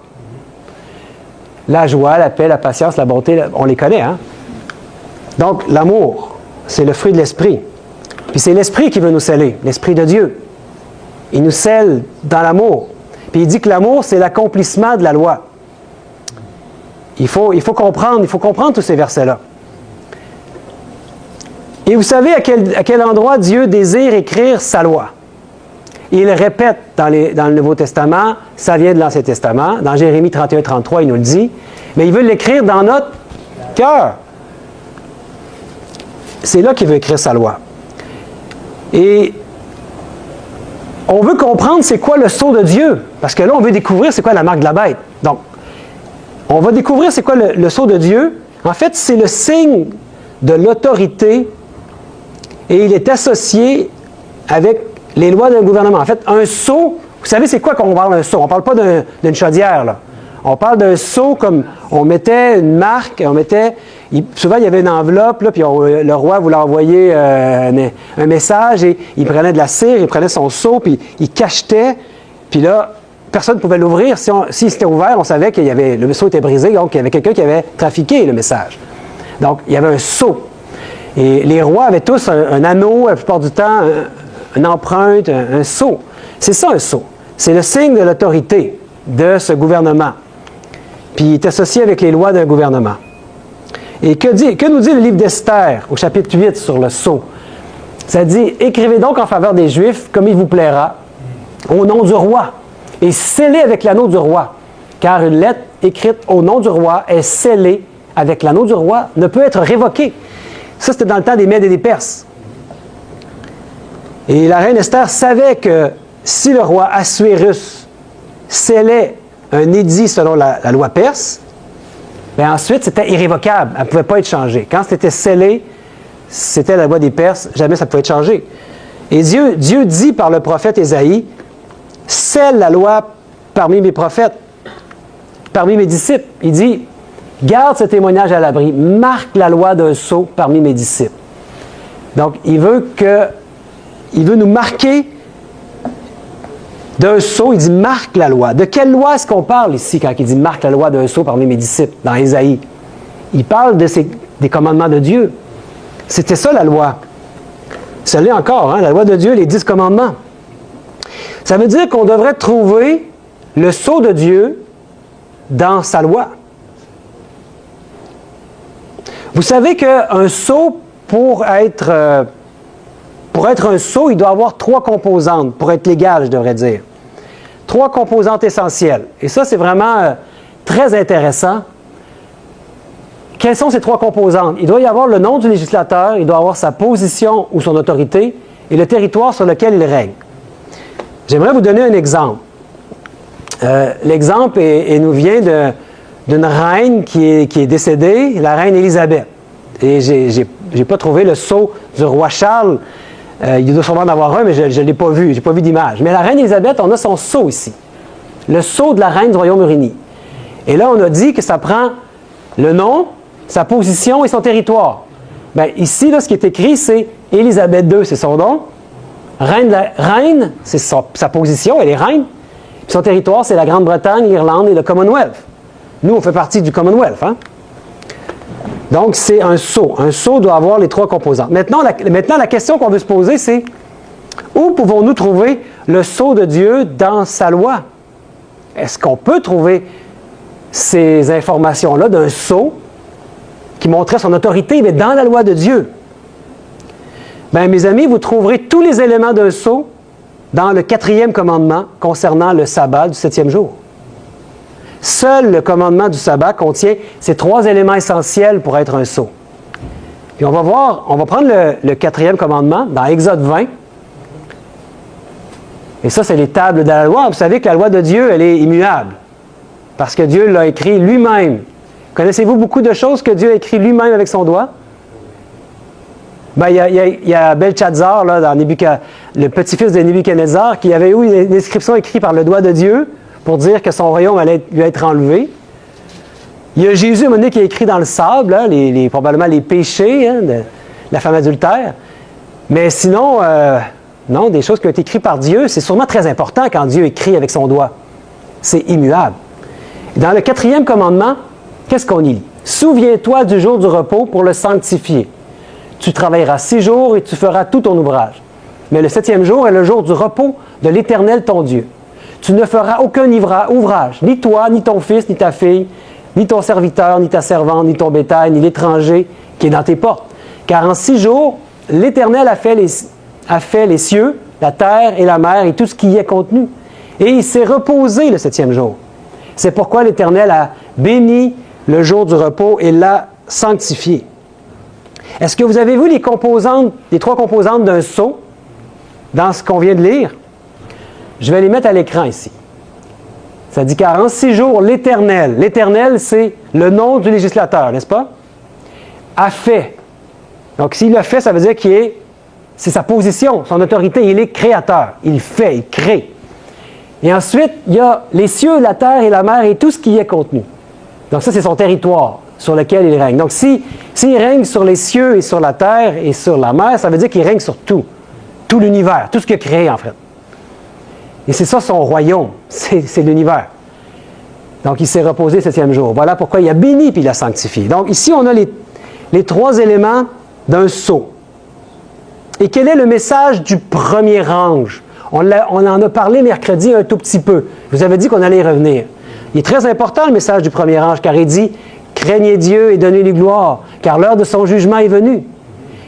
La joie, la paix, la patience, la bonté, on les connaît. Hein? Donc, l'amour, c'est le fruit de l'Esprit. Puis c'est l'Esprit qui veut nous sceller, l'Esprit de Dieu. Il nous scelle dans l'amour. Puis il dit que l'amour, c'est l'accomplissement de la loi. Il faut comprendre tous ces versets-là. Et vous savez à quel endroit Dieu désire écrire sa loi? Il répète dans le Nouveau Testament, ça vient de l'Ancien Testament, dans Jérémie 31, 33, il nous le dit, mais il veut l'écrire dans notre cœur. C'est là qu'il veut écrire sa loi. Et on veut comprendre c'est quoi le sceau de Dieu, parce que là, on veut découvrir c'est quoi la marque de la bête. Donc, on va découvrir c'est quoi le sceau de Dieu. En fait, c'est le signe de l'autorité et il est associé avec les lois d'un gouvernement. En fait, un sceau, vous savez c'est quoi qu'on parle d'un sceau? On ne parle pas d'une chaudière, là. On parle d'un sceau comme on mettait une marque, on mettait souvent, il y avait une enveloppe, là, puis le roi voulait envoyer un message, et il prenait de la cire, il prenait son seau, puis il cachetait, puis là, personne ne pouvait l'ouvrir. Si c'était ouvert, on savait que le seau était brisé, donc il y avait quelqu'un qui avait trafiqué le message. Donc, il y avait un sceau. Et les rois avaient tous un anneau, la plupart du temps, une empreinte, un sceau. C'est ça, un sceau. C'est le signe de l'autorité de ce gouvernement. Puis il est associé avec les lois d'un gouvernement. Et que nous dit le livre d'Esther au chapitre 8 sur le sceau? Ça dit, « Écrivez donc en faveur des Juifs comme il vous plaira, au nom du roi, et scellez avec l'anneau du roi, car une lettre écrite au nom du roi est scellée avec l'anneau du roi, ne peut être révoquée. » Ça, c'était dans le temps des Mèdes et des Perses. Et la reine Esther savait que si le roi Assuérus scellait un édit selon la loi perse, bien ensuite, c'était irrévocable. Elle ne pouvait pas être changée. Quand c'était scellé, c'était la loi des Perses, jamais ça pouvait être changé. Et Dieu dit par le prophète Ésaïe, « Scelle la loi parmi mes prophètes, parmi mes disciples. » Il dit, « Garde ce témoignage à l'abri, marque la loi d'un sceau parmi mes disciples. » Donc, il veut nous marquer d'un sceau, il dit « marque la loi ». De quelle loi est-ce qu'on parle ici quand il dit « marque la loi d'un sceau parmi mes disciples » dans Ésaïe? Il parle des commandements de Dieu. C'était ça la loi. Ça l'est encore, hein, la loi de Dieu, les 10 commandements. Ça veut dire qu'on devrait trouver le sceau de Dieu dans sa loi. Vous savez qu'un sceau, pour être un sceau, il doit avoir 3 composantes, pour être légal, je devrais dire. 3 composantes essentielles. Et ça, c'est vraiment très intéressant. Quelles sont ces 3 composantes? Il doit y avoir le nom du législateur, il doit avoir sa position ou son autorité, et le territoire sur lequel il règne. J'aimerais vous donner un exemple. L'exemple nous vient d'une reine qui est décédée, la reine Élisabeth. Et je n'ai pas trouvé le sceau du roi Charles. Il doit sûrement en avoir un, mais je ne l'ai pas vu. Je n'ai pas vu d'image. Mais la reine Élisabeth, on a son sceau ici. Le sceau de la reine du royaume uni. Et là, on a dit que ça prend le nom, sa position et son territoire. Bien, ici, là, ce qui est écrit, c'est Élisabeth II, c'est son nom. Reine, c'est sa position, elle est reine. Puis son territoire, c'est la Grande-Bretagne, l'Irlande et le Commonwealth. Nous, on fait partie du Commonwealth. Hein? Donc, c'est un sceau. Un sceau doit avoir les 3 composantes. Maintenant, la question qu'on veut se poser, c'est où pouvons-nous trouver le sceau de Dieu dans sa loi? Est-ce qu'on peut trouver ces informations-là d'un sceau qui montrait son autorité, mais dans la loi de Dieu? Bien, mes amis, vous trouverez tous les éléments d'un sceau dans le 4e commandement concernant le sabbat du 7e jour. Seul le commandement du sabbat contient ces 3 éléments essentiels pour être un sceau. Puis on va prendre le 4e commandement dans Exode 20. Et ça, c'est les tables de la loi. Vous savez que la loi de Dieu, elle est immuable. Parce que Dieu l'a écrit lui-même. Connaissez-vous beaucoup de choses que Dieu a écrit lui-même avec son doigt? Ben, il y a Belshazzar, là, dans le petit-fils de Nebuchadnezzar, qui avait eu une inscription écrite par le doigt de Dieu pour dire que son royaume allait lui être enlevé. Il y a Jésus, à un moment donné, qui a écrit dans le sable, hein, probablement les péchés de la femme adultère. Mais sinon, non, des choses qui ont été écrites par Dieu, c'est sûrement très important quand Dieu écrit avec son doigt. C'est immuable. Dans le 4e commandement, qu'est-ce qu'on y lit? « Souviens-toi du jour du repos pour le sanctifier. Tu travailleras 6 jours et tu feras tout ton ouvrage. Mais le 7e jour est le jour du repos de l'Éternel ton Dieu. Tu ne feras aucun ouvrage, ni toi, ni ton fils, ni ta fille, ni ton serviteur, ni ta servante, ni ton bétail, ni l'étranger qui est dans tes portes. Car en 6 jours, l'Éternel a fait les cieux, la terre et la mer et tout ce qui y est contenu. Et il s'est reposé le 7e jour. C'est pourquoi l'Éternel a béni le jour du repos et l'a sanctifié. » Est-ce que vous avez vu les 3 composantes d'un sceau dans ce qu'on vient de lire? Je vais les mettre à l'écran ici. Ça dit car en 6 jours, l'Éternel, c'est le nom du législateur, n'est-ce pas? A fait. Donc s'il a fait, ça veut dire c'est sa position, son autorité, il est créateur. Il fait, il crée. Et ensuite, il y a les cieux, la terre et la mer et tout ce qui y est contenu. Donc ça, c'est son territoire. sur lequel il règne. Donc, s'il règne sur les cieux et sur la terre et sur la mer, ça veut dire qu'il règne sur tout l'univers, tout ce qu'il a créé, en fait. Et c'est ça son royaume, c'est l'univers. Donc, il s'est reposé le 7e jour. Voilà pourquoi il a béni puis il a sanctifié. Donc, ici, on a les 3 éléments d'un sceau. Et quel est le message du premier ange? On en a parlé mercredi un tout petit peu. Je vous avais dit qu'on allait y revenir. Il est très important le message du premier ange, car il dit « Craignez Dieu et donnez-lui gloire, car l'heure de son jugement est venue. »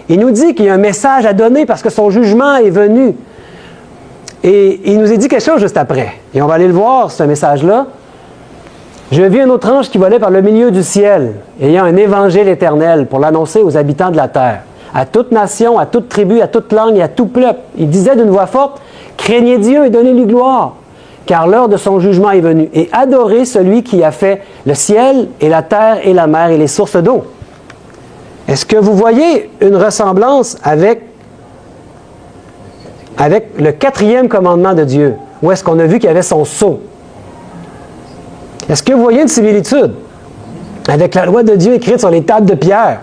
Il nous dit qu'il y a un message à donner parce que son jugement est venu. Et il nous a dit quelque chose juste après. Et on va aller le voir, ce message-là. « Je vis un autre ange qui volait par le milieu du ciel, ayant un évangile éternel pour l'annoncer aux habitants de la terre, à toute nation, à toute tribu, à toute langue et à tout peuple. Il disait d'une voix forte, « Craignez Dieu et donnez-lui gloire, car l'heure de son jugement est venue, et adorez celui qui a fait le ciel et la terre et la mer et les sources d'eau. » Est-ce que vous voyez une ressemblance avec le 4e commandement de Dieu? Où est-ce qu'on a vu qu'il y avait son sceau? Est-ce que vous voyez une similitude avec la loi de Dieu écrite sur les tables de pierre,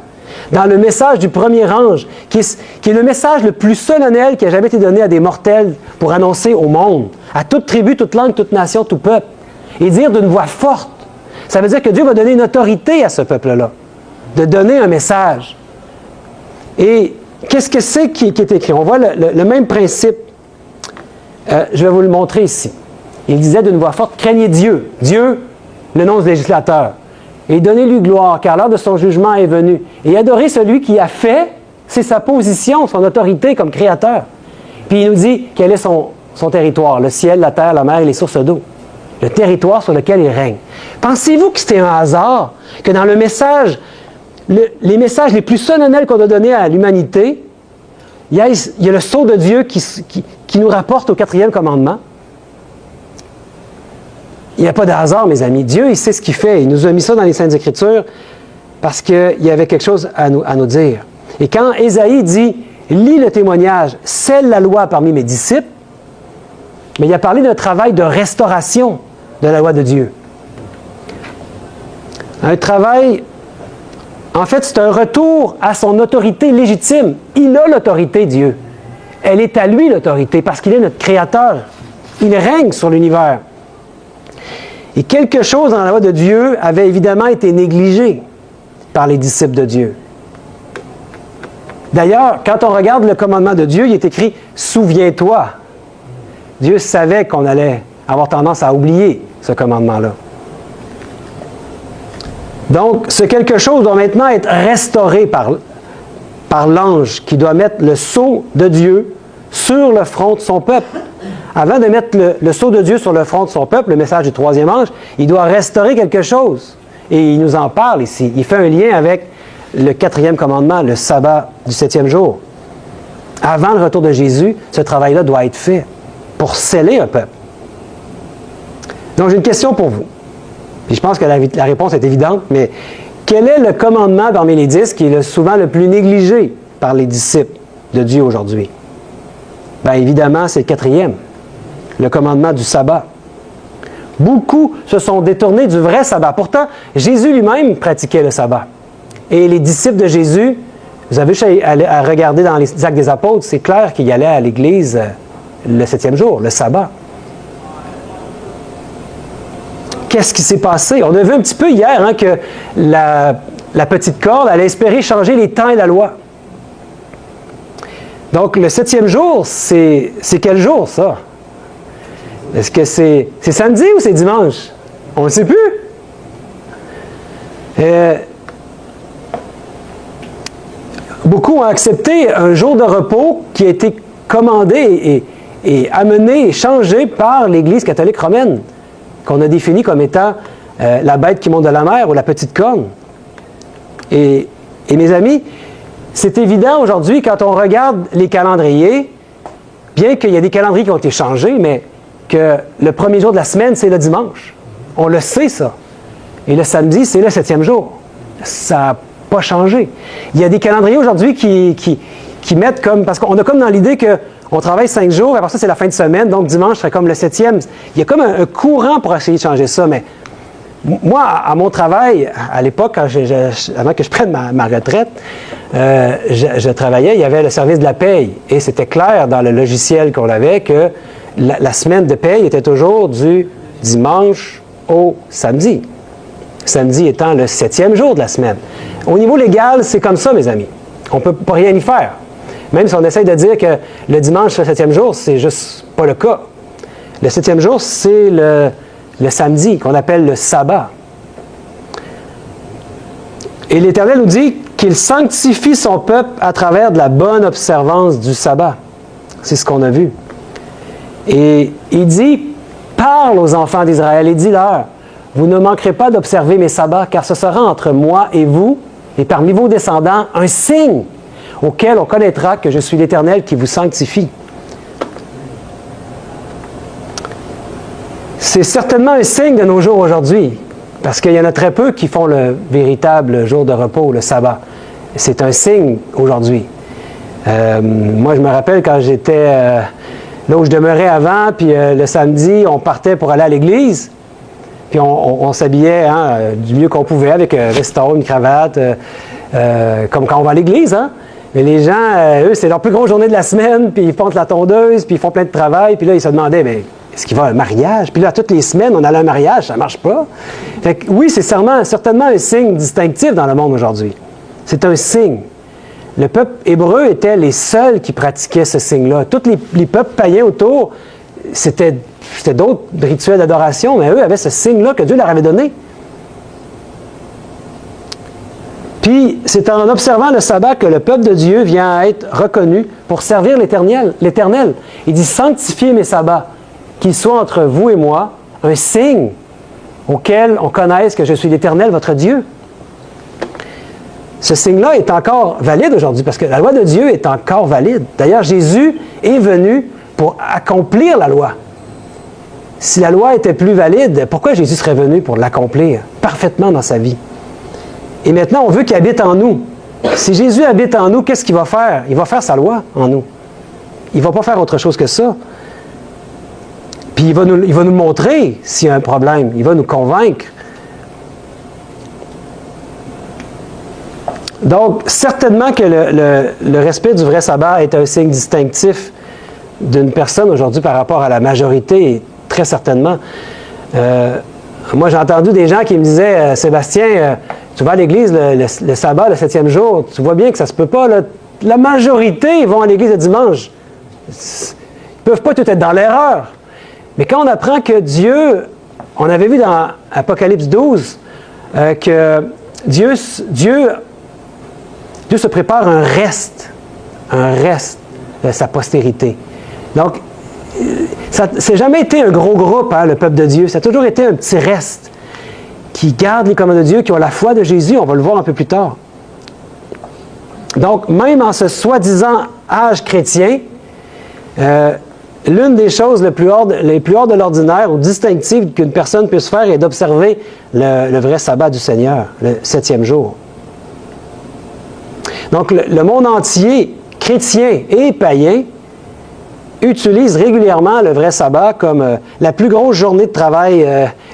dans le message du premier ange, qui est le message le plus solennel qui a jamais été donné à des mortels pour annoncer au monde, à toute tribu, toute langue, toute nation, tout peuple, et dire d'une voix forte? Ça veut dire que Dieu va donner une autorité à ce peuple-là, de donner un message. Et qu'est-ce que c'est qui est écrit? On voit le même principe. Je vais vous le montrer ici. Il disait d'une voix forte, « Craignez Dieu. » Dieu, le nom du législateur. « Et donnez-lui gloire, car l'heure de son jugement est venue. Et adorez celui qui a fait, c'est sa position, son autorité comme créateur. » Puis il nous dit quel est son territoire, le ciel, la terre, la mer et les sources d'eau. Le territoire sur lequel il règne. Pensez-vous que c'était un hasard que dans le message, les messages les plus solennels qu'on a donnés à l'humanité, il y a le sceau de Dieu qui nous rapporte au 4e commandement? Il n'y a pas de hasard, mes amis. Dieu, il sait ce qu'il fait. Il nous a mis ça dans les Saintes Écritures parce qu'il y avait quelque chose à nous dire. Et quand Ésaïe dit « Lis le témoignage, scelle la loi parmi mes disciples », mais il a parlé d'un travail de restauration de la loi de Dieu. Un travail, en fait, c'est un retour à son autorité légitime. Il a l'autorité, Dieu. Elle est à lui, l'autorité, parce qu'il est notre Créateur. Il règne sur l'univers. Et quelque chose dans la loi de Dieu avait évidemment été négligé par les disciples de Dieu. D'ailleurs, quand on regarde le commandement de Dieu, il est écrit « Souviens-toi ». Dieu savait qu'on allait avoir tendance à oublier ce commandement-là. Donc, ce quelque chose doit maintenant être restauré par l'ange qui doit mettre le sceau de Dieu sur le front de son peuple. Avant de mettre le sceau de Dieu sur le front de son peuple, le message du 3e ange, il doit restaurer quelque chose. Et il nous en parle ici. Il fait un lien avec le 4e commandement, le sabbat du 7e jour. Avant le retour de Jésus, ce travail-là doit être fait pour sceller un peuple. Donc, j'ai une question pour vous. Puis je pense que la réponse est évidente, mais quel est le commandement parmi les 10 qui est souvent le plus négligé par les disciples de Dieu aujourd'hui? Bien, évidemment, c'est le 4e, le commandement du sabbat. Beaucoup se sont détournés du vrai sabbat. Pourtant, Jésus lui-même pratiquait le sabbat. Et les disciples de Jésus, vous avez juste à regarder dans les Actes des Apôtres, c'est clair qu'ils allaient à l'église le 7e jour, le sabbat. Qu'est-ce qui s'est passé? On a vu un petit peu hier que la petite corde allait espérer changer les temps et la loi. Donc, le 7e jour, c'est quel jour, ça? Est-ce que c'est samedi ou c'est dimanche? On ne sait plus. Beaucoup ont accepté un jour de repos qui a été commandé et amené et changé par l'Église catholique romaine, qu'on a défini comme étant la bête qui monte de la mer ou la petite corne. Et mes amis, c'est évident aujourd'hui, quand on regarde les calendriers, bien qu'il y ait des calendriers qui ont été changés, mais que le premier jour de la semaine, c'est le dimanche. On le sait, ça. Et le samedi, c'est le 7e jour. Ça n'a pas changé. Il y a des calendriers aujourd'hui qui mettent comme... Parce qu'on a comme dans l'idée qu'on travaille 5 jours, après ça, c'est la fin de semaine, donc dimanche serait comme le 7e. Il y a comme un courant pour essayer de changer ça, mais Moi, à mon travail, à l'époque, avant que je prenne ma retraite, je travaillais, il y avait le service de la paye. Et c'était clair dans le logiciel qu'on avait que la semaine de paye était toujours du dimanche au samedi. Samedi étant le 7e jour de la semaine. Au niveau légal, c'est comme ça, mes amis. On ne peut pas rien y faire. Même si on essaye de dire que le dimanche, c'est le 7e jour, c'est juste pas le cas. Le 7e jour, c'est le samedi, qu'on appelle le sabbat. Et l'Éternel nous dit qu'il sanctifie son peuple à travers de la bonne observance du sabbat. C'est ce qu'on a vu. Et il dit, parle aux enfants d'Israël et dis-leur, vous ne manquerez pas d'observer mes sabbats, car ce sera entre moi et vous, et parmi vos descendants, un signe auquel on connaîtra que je suis l'Éternel qui vous sanctifie. C'est certainement un signe de nos jours aujourd'hui, parce qu'il y en a très peu qui font le véritable jour de repos, le sabbat. C'est un signe aujourd'hui. Moi, je me rappelle quand j'étais là où je demeurais avant, puis le samedi, on partait pour aller à l'église, puis on s'habillait du mieux qu'on pouvait avec un veston, une cravate, comme quand on va à l'église. Hein? Mais les gens, eux, c'est leur plus grosse journée de la semaine, puis ils font de la tondeuse, puis ils font plein de travail, puis là, ils se demandaient, mais est-ce qu'il va à un mariage? Puis là, toutes les semaines, on allait à un mariage, ça ne marche pas. Fait que, oui, c'est certainement un signe distinctif dans le monde aujourd'hui. C'est un signe. Le peuple hébreu était les seuls qui pratiquaient ce signe-là. Tous les peuples païens autour, c'était d'autres rituels d'adoration, mais eux avaient ce signe-là que Dieu leur avait donné. Puis, c'est en observant le sabbat que le peuple de Dieu vient à être reconnu pour servir l'Éternel. Il dit, sanctifiez mes sabbats, qu'ils soient entre vous et moi un signe auquel on connaisse que je suis l'Éternel, votre Dieu. Ce signe-là est encore valide aujourd'hui, parce que la loi de Dieu est encore valide. D'ailleurs, Jésus est venu pour accomplir la loi. Si la loi était plus valide, pourquoi Jésus serait venu pour l'accomplir parfaitement dans sa vie? Et maintenant, on veut qu'il habite en nous. Si Jésus habite en nous, qu'est-ce qu'il va faire? Il va faire sa loi en nous. Il ne va pas faire autre chose que ça. Puis il va nous montrer s'il y a un problème. Il va nous convaincre. Donc, certainement que le respect du vrai sabbat est un signe distinctif d'une personne aujourd'hui par rapport à la majorité, très certainement. Moi, j'ai entendu des gens qui me disaient, Sébastien, tu vas à l'église le sabbat, le 7e jour, tu vois bien que ça se peut pas. Là. La majorité vont à l'église le dimanche. Ils ne peuvent pas tout être dans l'erreur. Mais quand on apprend que Dieu, on avait vu dans Apocalypse 12, que Dieu se prépare un reste de sa postérité. Donc, ça n'a jamais été un gros groupe, le peuple de Dieu. Ça a toujours été un petit reste qui garde les commandements de Dieu, qui ont la foi de Jésus. On va le voir un peu plus tard. Donc, même en ce soi-disant âge chrétien, l'une des choses les plus hors de l'ordinaire ou distinctives qu'une personne puisse faire est d'observer le vrai sabbat du Seigneur, le 7e jour. Donc, le monde entier, chrétien et païen, utilise régulièrement le vrai sabbat comme la plus grosse journée de travail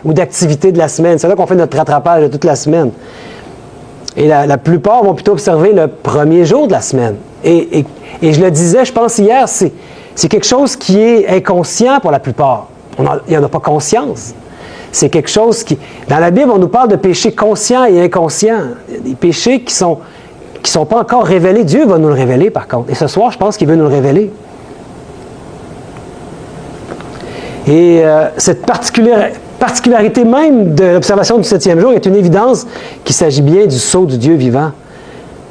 ou d'activité de la semaine. C'est là qu'on fait notre rattrapage de toute la semaine. Et la plupart vont plutôt observer le premier jour de la semaine. Et je le disais, je pense hier, c'est quelque chose qui est inconscient pour la plupart. Il n'y en a pas conscience. C'est quelque chose qui... Dans la Bible, on nous parle de péchés conscients et inconscients. Des péchés qui sont pas encore révélés. Dieu va nous le révéler, par contre. Et ce soir, je pense qu'il veut nous le révéler. Et cette particularité même de l'observation du 7e jour est une évidence qu'il s'agit bien du sceau du Dieu vivant.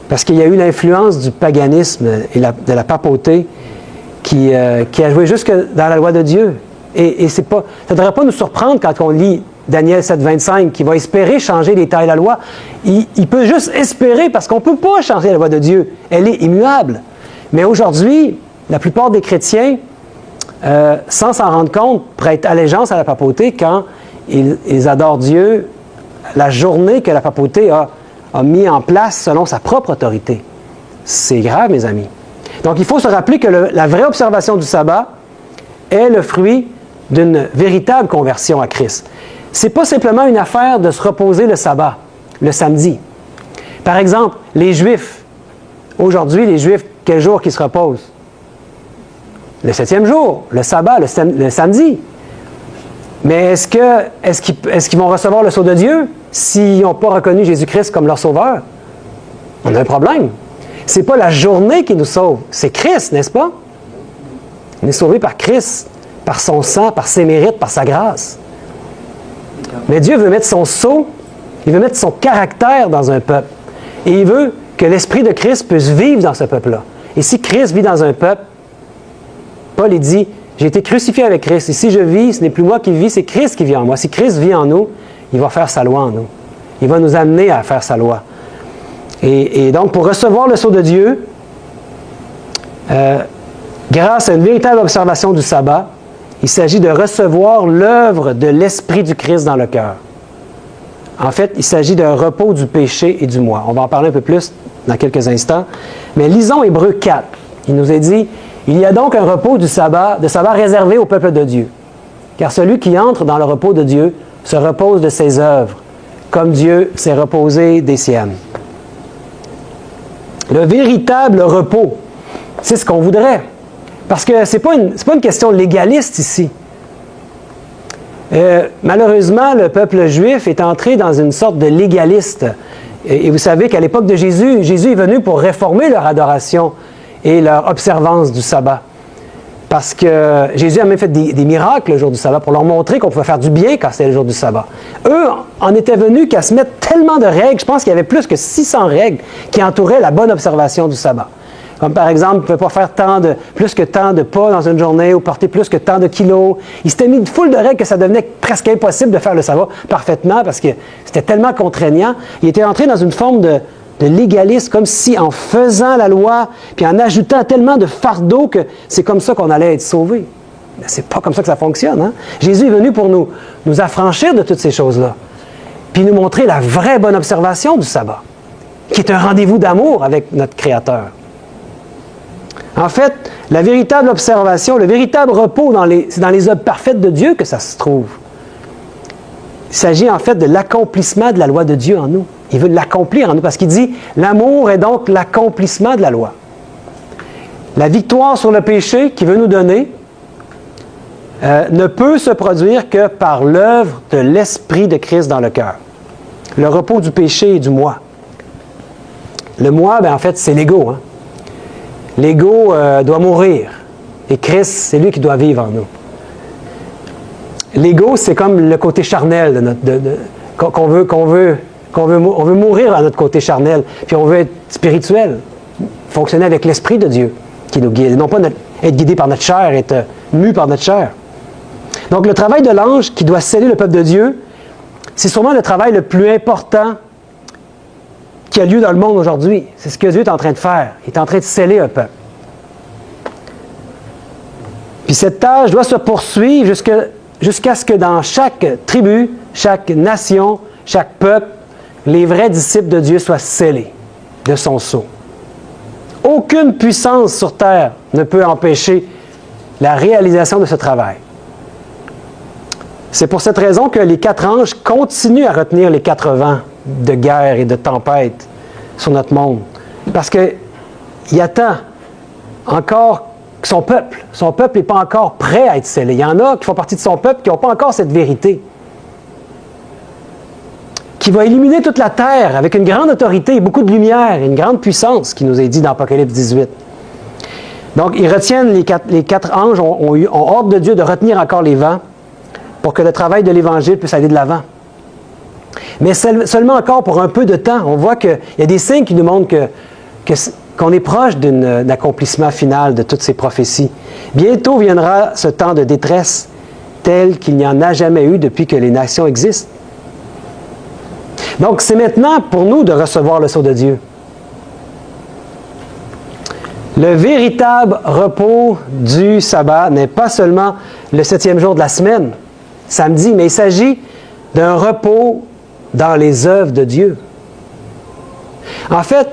Parce qu'il y a eu l'influence du paganisme et de la papauté qui a joué jusque dans la loi de Dieu. Et ça ne devrait pas nous surprendre quand on lit Daniel 7,25, qui va espérer changer les tailles de la loi. Il peut juste espérer parce qu'on ne peut pas changer la loi de Dieu. Elle est immuable. Mais aujourd'hui, la plupart des chrétiens, sans s'en rendre compte, prêtent allégeance à la papauté quand ils adorent Dieu la journée que la papauté a mis en place selon sa propre autorité. C'est grave, mes amis. Donc, il faut se rappeler que la vraie observation du sabbat est le fruit d'une véritable conversion à Christ. c'est pas simplement une affaire de se reposer le sabbat, le samedi. Par exemple, les Juifs, aujourd'hui, les Juifs, quel jour qu'ils se reposent? Le 7e jour, le sabbat, le samedi. Mais est-ce qu'ils vont recevoir le sceau de Dieu s'ils n'ont pas reconnu Jésus-Christ comme leur sauveur? On a un problème. Ce n'est pas la journée qui nous sauve, c'est Christ, n'est-ce pas? On est sauvé par Christ, par son sang, par ses mérites, par sa grâce. Mais Dieu veut mettre son sceau, il veut mettre son caractère dans un peuple. Et il veut que l'Esprit de Christ puisse vivre dans ce peuple-là. Et si Christ vit dans un peuple, Paul il dit, j'ai été crucifié avec Christ. Et si je vis, ce n'est plus moi qui vis, c'est Christ qui vit en moi. Si Christ vit en nous, il va faire sa loi en nous. Il va nous amener à faire sa loi. Et donc, pour recevoir le sceau de Dieu, grâce à une véritable observation du sabbat, il s'agit de recevoir l'œuvre de l'Esprit du Christ dans le cœur. En fait, il s'agit d'un repos du péché et du moi. On va en parler un peu plus dans quelques instants. Mais lisons Hébreux 4. Il nous est dit, il y a donc un repos de sabbat réservé au peuple de Dieu. Car celui qui entre dans le repos de Dieu se repose de ses œuvres, comme Dieu s'est reposé des siennes. Le véritable repos, c'est ce qu'on voudrait. Parce que ce n'est pas une question légaliste ici. Malheureusement, le peuple juif est entré dans une sorte de légaliste. Et vous savez qu'à l'époque de Jésus, Jésus est venu pour réformer leur adoration et leur observance du sabbat. Parce que Jésus a même fait des miracles le jour du sabbat pour leur montrer qu'on pouvait faire du bien quand c'était le jour du sabbat. Eux en étaient venus qu'à se mettre tellement de règles, je pense qu'il y avait plus que 600 règles qui entouraient la bonne observation du sabbat. Comme par exemple, ils ne pouvaient pas faire plus que tant de pas dans une journée ou porter plus que tant de kilos. Ils s'étaient mis une foule de règles que ça devenait presque impossible de faire le sabbat parfaitement parce que c'était tellement contraignant. Ils étaient entrés dans une forme de légaliste, comme si en faisant la loi, puis en ajoutant tellement de fardeaux que c'est comme ça qu'on allait être sauvés. Mais c'est pas comme ça que ça fonctionne. Hein? Jésus est venu pour nous affranchir de toutes ces choses-là, puis nous montrer la vraie bonne observation du sabbat, qui est un rendez-vous d'amour avec notre Créateur. En fait, la véritable observation, le véritable repos, c'est dans les œuvres parfaites de Dieu que ça se trouve. Il s'agit en fait de l'accomplissement de la loi de Dieu en nous. Il veut l'accomplir en nous parce qu'il dit « L'amour est donc l'accomplissement de la loi ». La victoire sur le péché qu'il veut nous donner ne peut se produire que par l'œuvre de l'Esprit de Christ dans le cœur. Le repos du péché et du moi. Le moi, en fait, c'est l'ego. Hein? L'ego doit mourir. Et Christ, c'est lui qui doit vivre en nous. L'ego, c'est comme le côté charnel qu'on veut mourir à notre côté charnel, puis on veut être spirituel, fonctionner avec l'Esprit de Dieu qui nous guide, non pas être guidé par notre chair, être mu par notre chair. Donc le travail de l'ange qui doit sceller le peuple de Dieu, c'est sûrement le travail le plus important qui a lieu dans le monde aujourd'hui. C'est ce que Dieu est en train de faire. Il est en train de sceller un peuple. Puis cette tâche doit se poursuivre jusqu'à ce que dans chaque tribu, chaque nation, chaque peuple, les vrais disciples de Dieu soient scellés de son sceau. Aucune puissance sur terre ne peut empêcher la réalisation de ce travail. C'est pour cette raison que les 4 anges continuent à retenir les 4 vents de guerre et de tempête sur notre monde. Parce qu'il attend encore son peuple. Son peuple n'est pas encore prêt à être scellé. Il y en a qui font partie de son peuple qui n'ont pas encore cette vérité. Qui va illuminer toute la terre avec une grande autorité, beaucoup de lumière et une grande puissance, qui nous est dit dans Apocalypse 18. Donc, ils retiennent, les quatre anges ont ordre de Dieu de retenir encore les vents pour que le travail de l'Évangile puisse aller de l'avant. Mais seulement encore pour un peu de temps. On voit qu'il y a des signes qui nous montrent qu'on est proche d'un accomplissement final de toutes ces prophéties. Bientôt viendra ce temps de détresse tel qu'il n'y en a jamais eu depuis que les nations existent. Donc, c'est maintenant pour nous de recevoir le sceau de Dieu. Le véritable repos du sabbat n'est pas seulement le 7e jour de la semaine, samedi, mais il s'agit d'un repos dans les œuvres de Dieu. En fait,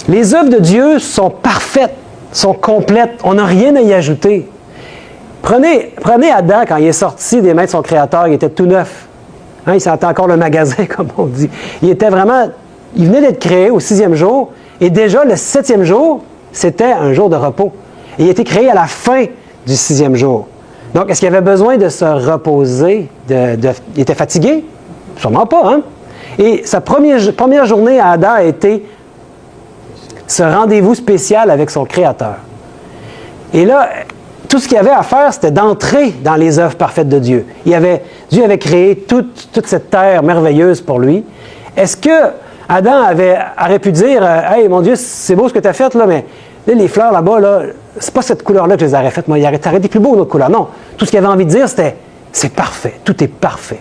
les œuvres de Dieu sont parfaites, sont complètes, on n'a rien à y ajouter. Prenez Adam, quand il est sorti des mains de son Créateur, il était tout neuf. Hein, il sentait encore le magasin, comme on dit. Il venait d'être créé au 6e jour, et déjà le 7e jour, c'était un jour de repos. Et il a été créé à la fin du 6e jour. Donc, est-ce qu'il avait besoin de se reposer? Il était fatigué? Sûrement pas, hein? Et sa première journée à Adam a été ce rendez-vous spécial avec son Créateur. Et là, tout ce qu'il y avait à faire, c'était d'entrer dans les œuvres parfaites de Dieu. Dieu avait créé toute cette terre merveilleuse pour lui. Est-ce que Adam aurait pu dire « Hey, mon Dieu, c'est beau ce que tu as fait, là, mais là, les fleurs là-bas, là, c'est pas cette couleur-là que je les aurais faites. Moi, il aurait été plus beau une autre couleur. » Non, tout ce qu'il avait envie de dire, c'était « C'est parfait, tout est parfait. »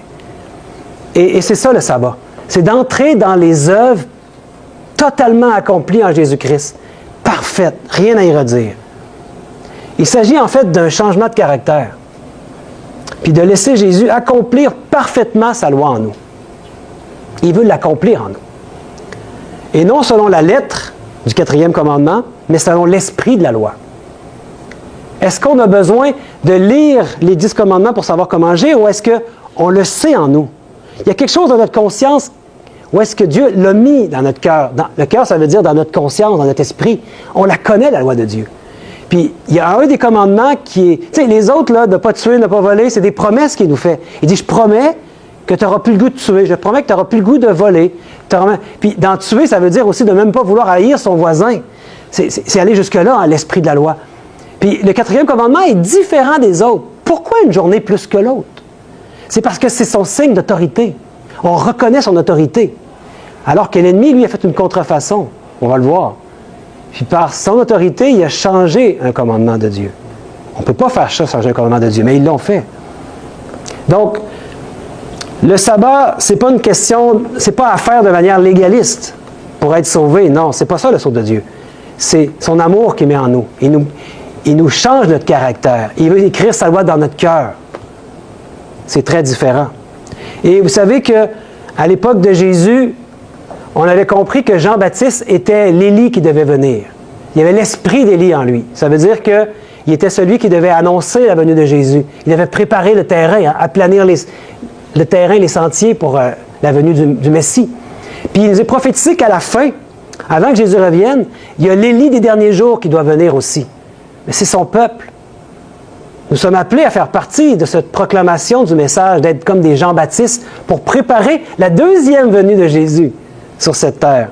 Et c'est ça le sabbat. C'est d'entrer dans les œuvres totalement accomplies en Jésus-Christ. Parfaites, rien à y redire. Il s'agit en fait d'un changement de caractère. Puis de laisser Jésus accomplir parfaitement sa loi en nous. Il veut l'accomplir en nous. Et non selon la lettre du 4e commandement, mais selon l'esprit de la loi. Est-ce qu'on a besoin de lire les 10 commandements pour savoir comment agir, ou est-ce qu'on le sait en nous? Il y a quelque chose dans notre conscience où est-ce que Dieu l'a mis dans notre cœur. Le cœur, ça veut dire dans notre conscience, dans notre esprit. On la connaît, la loi de Dieu. Puis, il y a un des commandements qui est... Tu sais, les autres, là, de ne pas tuer, de ne pas voler, c'est des promesses qu'il nous fait. Il dit, je promets que tu n'auras plus le goût de tuer. Je promets que tu n'auras plus le goût de voler. Puis, dans tuer, ça veut dire aussi de ne même pas vouloir haïr son voisin. C'est aller jusque-là, hein, l'esprit de la loi. Puis, le 4e commandement est différent des autres. Pourquoi une journée plus que l'autre? C'est parce que c'est son signe d'autorité. On reconnaît son autorité. Alors que l'ennemi, lui, a fait une contrefaçon. On va le voir. Puis par son autorité, il a changé un commandement de Dieu. On ne peut pas faire ça, changer un commandement de Dieu, mais ils l'ont fait. Donc, le sabbat, c'est pas une question, c'est pas à faire de manière légaliste pour être sauvé. Non, c'est pas ça le sceau de Dieu. C'est son amour qui met en nous. Il nous change notre caractère. Il veut écrire sa loi dans notre cœur. C'est très différent. Et vous savez qu'à l'époque de Jésus, on avait compris que Jean-Baptiste était l'Élie qui devait venir. Il y avait l'esprit d'Élie en lui. Ça veut dire qu'il était celui qui devait annoncer la venue de Jésus. Il devait préparer le terrain, aplanir le terrain, les sentiers pour la venue du Messie. Puis il nous est prophétisé qu'à la fin, avant que Jésus revienne, il y a l'Élie des derniers jours qui doit venir aussi. Mais c'est son peuple. Nous sommes appelés à faire partie de cette proclamation du message, d'être comme des Jean-Baptiste pour préparer la deuxième venue de Jésus sur cette terre,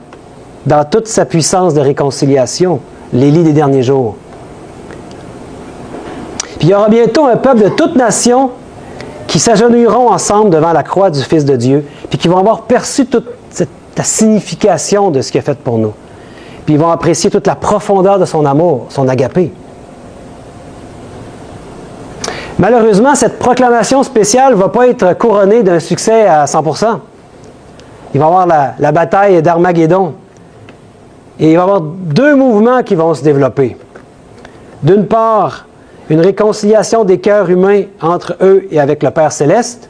dans toute sa puissance de réconciliation, l'Élie des derniers jours. Puis il y aura bientôt un peuple de toute nation qui s'agenouilleront ensemble devant la croix du Fils de Dieu, puis qui vont avoir perçu toute la signification de ce qu'il a fait pour nous. Puis ils vont apprécier toute la profondeur de son amour, son agapé. Malheureusement, cette proclamation spéciale ne va pas être couronnée d'un succès à 100%. Il va y avoir la bataille d'Armageddon. Et il va y avoir deux mouvements qui vont se développer. D'une part, une réconciliation des cœurs humains entre eux et avec le Père Céleste.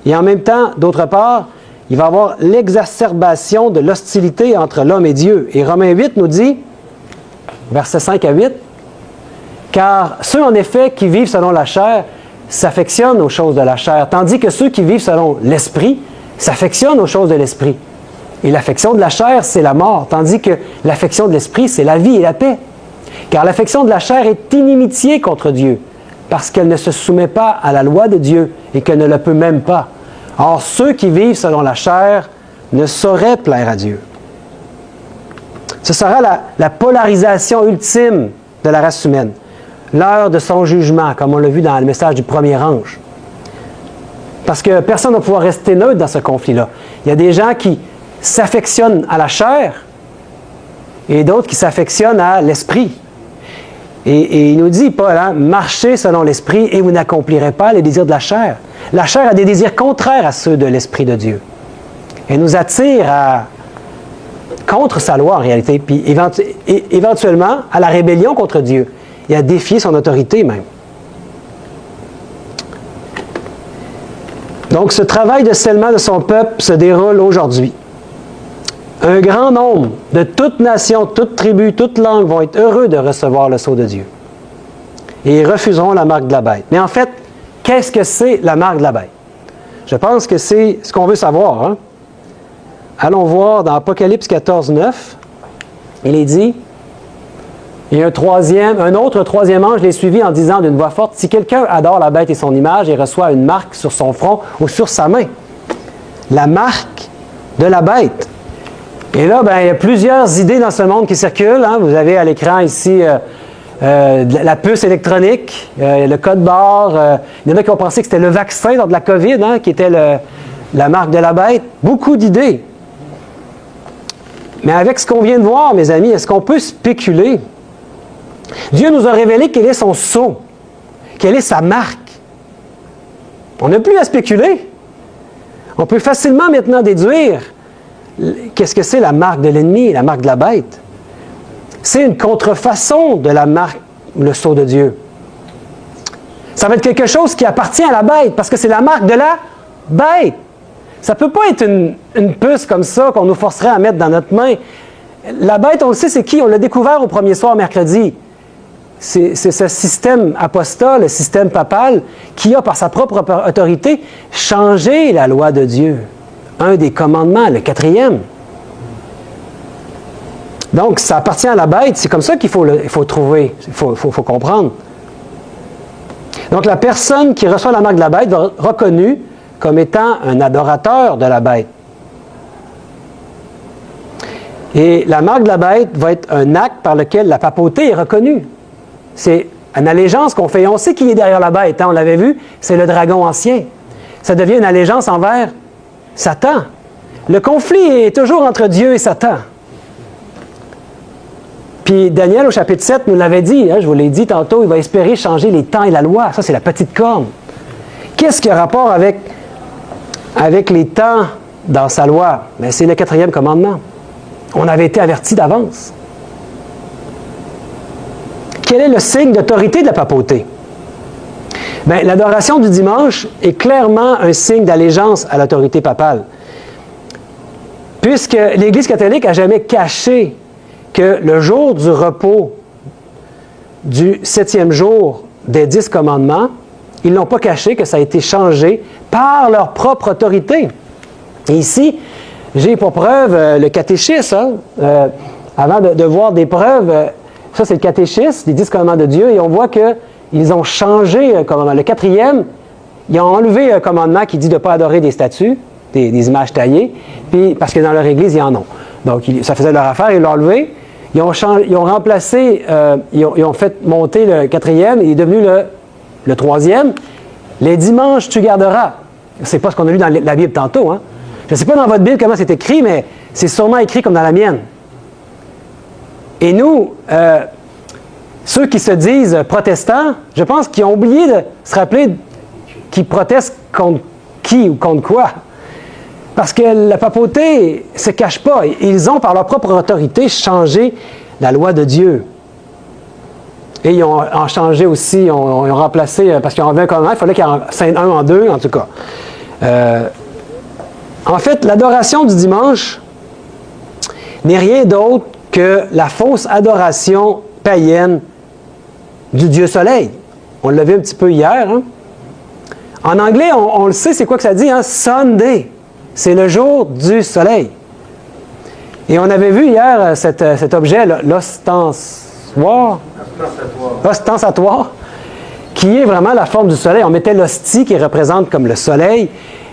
Et en même temps, d'autre part, il va y avoir l'exacerbation de l'hostilité entre l'homme et Dieu. Et Romains 8 nous dit, versets 5 à 8, « Car ceux en effet qui vivent selon la chair s'affectionnent aux choses de la chair, tandis que ceux qui vivent selon l'esprit s'affectionnent aux choses de l'esprit. Et l'affection de la chair, c'est la mort, tandis que l'affection de l'esprit, c'est la vie et la paix. Car l'affection de la chair est inimitié contre Dieu, parce qu'elle ne se soumet pas à la loi de Dieu et qu'elle ne le peut même pas. Or, ceux qui vivent selon la chair ne sauraient plaire à Dieu. » Ce sera la polarisation ultime de la race humaine. L'heure de son jugement, comme on l'a vu dans le message du premier ange. Parce que personne ne va pouvoir rester neutre dans ce conflit-là. Il y a des gens qui s'affectionnent à la chair et d'autres qui s'affectionnent à l'esprit. Et il nous dit, Paul, hein, marchez selon l'esprit et vous n'accomplirez pas les désirs de la chair. La chair a des désirs contraires à ceux de l'esprit de Dieu. Elle nous attire contre sa loi en réalité, puis éventuellement à la rébellion contre Dieu et à défier son autorité même. Donc ce travail de scellement de son peuple se déroule aujourd'hui. Un grand nombre de toutes nations, toutes tribus, toutes langues vont être heureux de recevoir le sceau de Dieu. et ils refuseront la marque de la bête. Mais en fait, qu'est-ce que c'est la marque de la bête? Je pense que c'est ce qu'on veut savoir. Hein? Allons voir dans Apocalypse 14, 9. Il est dit, et un autre troisième ange les suivit en disant d'une voix forte, « Si quelqu'un adore la bête et son image et reçoit une marque sur son front ou sur sa main, la marque de la bête. » Et là, il y a plusieurs idées dans ce monde qui circulent. Hein? Vous avez à l'écran ici la puce électronique, le code barre. Il y en a qui ont pensé que c'était le vaccin lors de la COVID, hein, qui était la marque de la bête. Beaucoup d'idées. Mais avec ce qu'on vient de voir, mes amis, est-ce qu'on peut spéculer? Dieu nous a révélé quel est son sceau, quelle est sa marque. On n'a plus à spéculer. On peut facilement maintenant déduire qu'est-ce que c'est la marque de l'ennemi, la marque de la bête. C'est une contrefaçon de la marque, le sceau de Dieu. Ça va être quelque chose qui appartient à la bête, parce que c'est la marque de la bête. Ça ne peut pas être une puce comme ça qu'on nous forcerait à mettre dans notre main. La bête, on le sait, c'est qui? On l'a découvert au premier soir mercredi. C'est ce système apostole, le système papal, qui a, par sa propre autorité, changé la loi de Dieu. Un des commandements, le 4e. Donc, ça appartient à la bête. C'est comme ça qu'il faut trouver, il faut comprendre. Donc, la personne qui reçoit la marque de la bête va être reconnue comme étant un adorateur de la bête. Et la marque de la bête va être un acte par lequel la papauté est reconnue. C'est une allégeance qu'on fait. On sait qui est derrière la bête, hein, on l'avait vu, c'est le dragon ancien. Ça devient une allégeance envers Satan. Le conflit est toujours entre Dieu et Satan. Puis Daniel, au chapitre 7, nous l'avait dit, hein, je vous l'ai dit tantôt, il va espérer changer les temps et la loi. Ça, c'est la petite corne. Qu'est-ce qui a rapport avec les temps dans sa loi? Bien, c'est le 4e commandement. On avait été avertis d'avance. Quel est le signe d'autorité de la papauté? Bien, l'adoration du dimanche est clairement un signe d'allégeance à l'autorité papale. Puisque l'Église catholique n'a jamais caché que le jour du repos du 7e jour des 10 commandements, ils n'ont pas caché que ça a été changé par leur propre autorité. Et ici, j'ai pour preuve le catéchisme. Hein? Avant de voir des preuves, ça c'est le catéchisme, les 10 commandements de Dieu, et on voit qu'ils ont changé un commandement. Le 4e, ils ont enlevé un commandement qui dit de ne pas adorer des statues, des images taillées, puis, parce que dans leur église, ils en ont. Donc, ça faisait leur affaire, ils l'ont enlevé. Ils ont remplacé, ils ont fait monter le 4e, il est devenu le 3e. Les dimanches, tu garderas. C'est pas ce qu'on a lu dans la Bible tantôt. Hein? Je ne sais pas dans votre Bible comment c'est écrit, mais c'est sûrement écrit comme dans la mienne. Et nous, ceux qui se disent protestants, je pense qu'ils ont oublié de se rappeler qu'ils protestent contre qui ou contre quoi. Parce que la papauté ne se cache pas. Ils ont, par leur propre autorité, changé la loi de Dieu. Et ils ont changé aussi, ils ont remplacé, parce qu'ils ont enlevé un commandement, il fallait qu'il y en scinde un en deux, en tout cas. En fait, l'adoration du dimanche n'est rien d'autre que la fausse adoration païenne du Dieu soleil. On l'a vu un petit peu hier. Hein? En anglais, on le sait, c'est quoi que ça dit? Hein? Sunday. C'est le jour du soleil. Et on avait vu hier cet objet, l'ostensatoire, qui est vraiment la forme du soleil. On mettait l'hostie qui représente comme le soleil.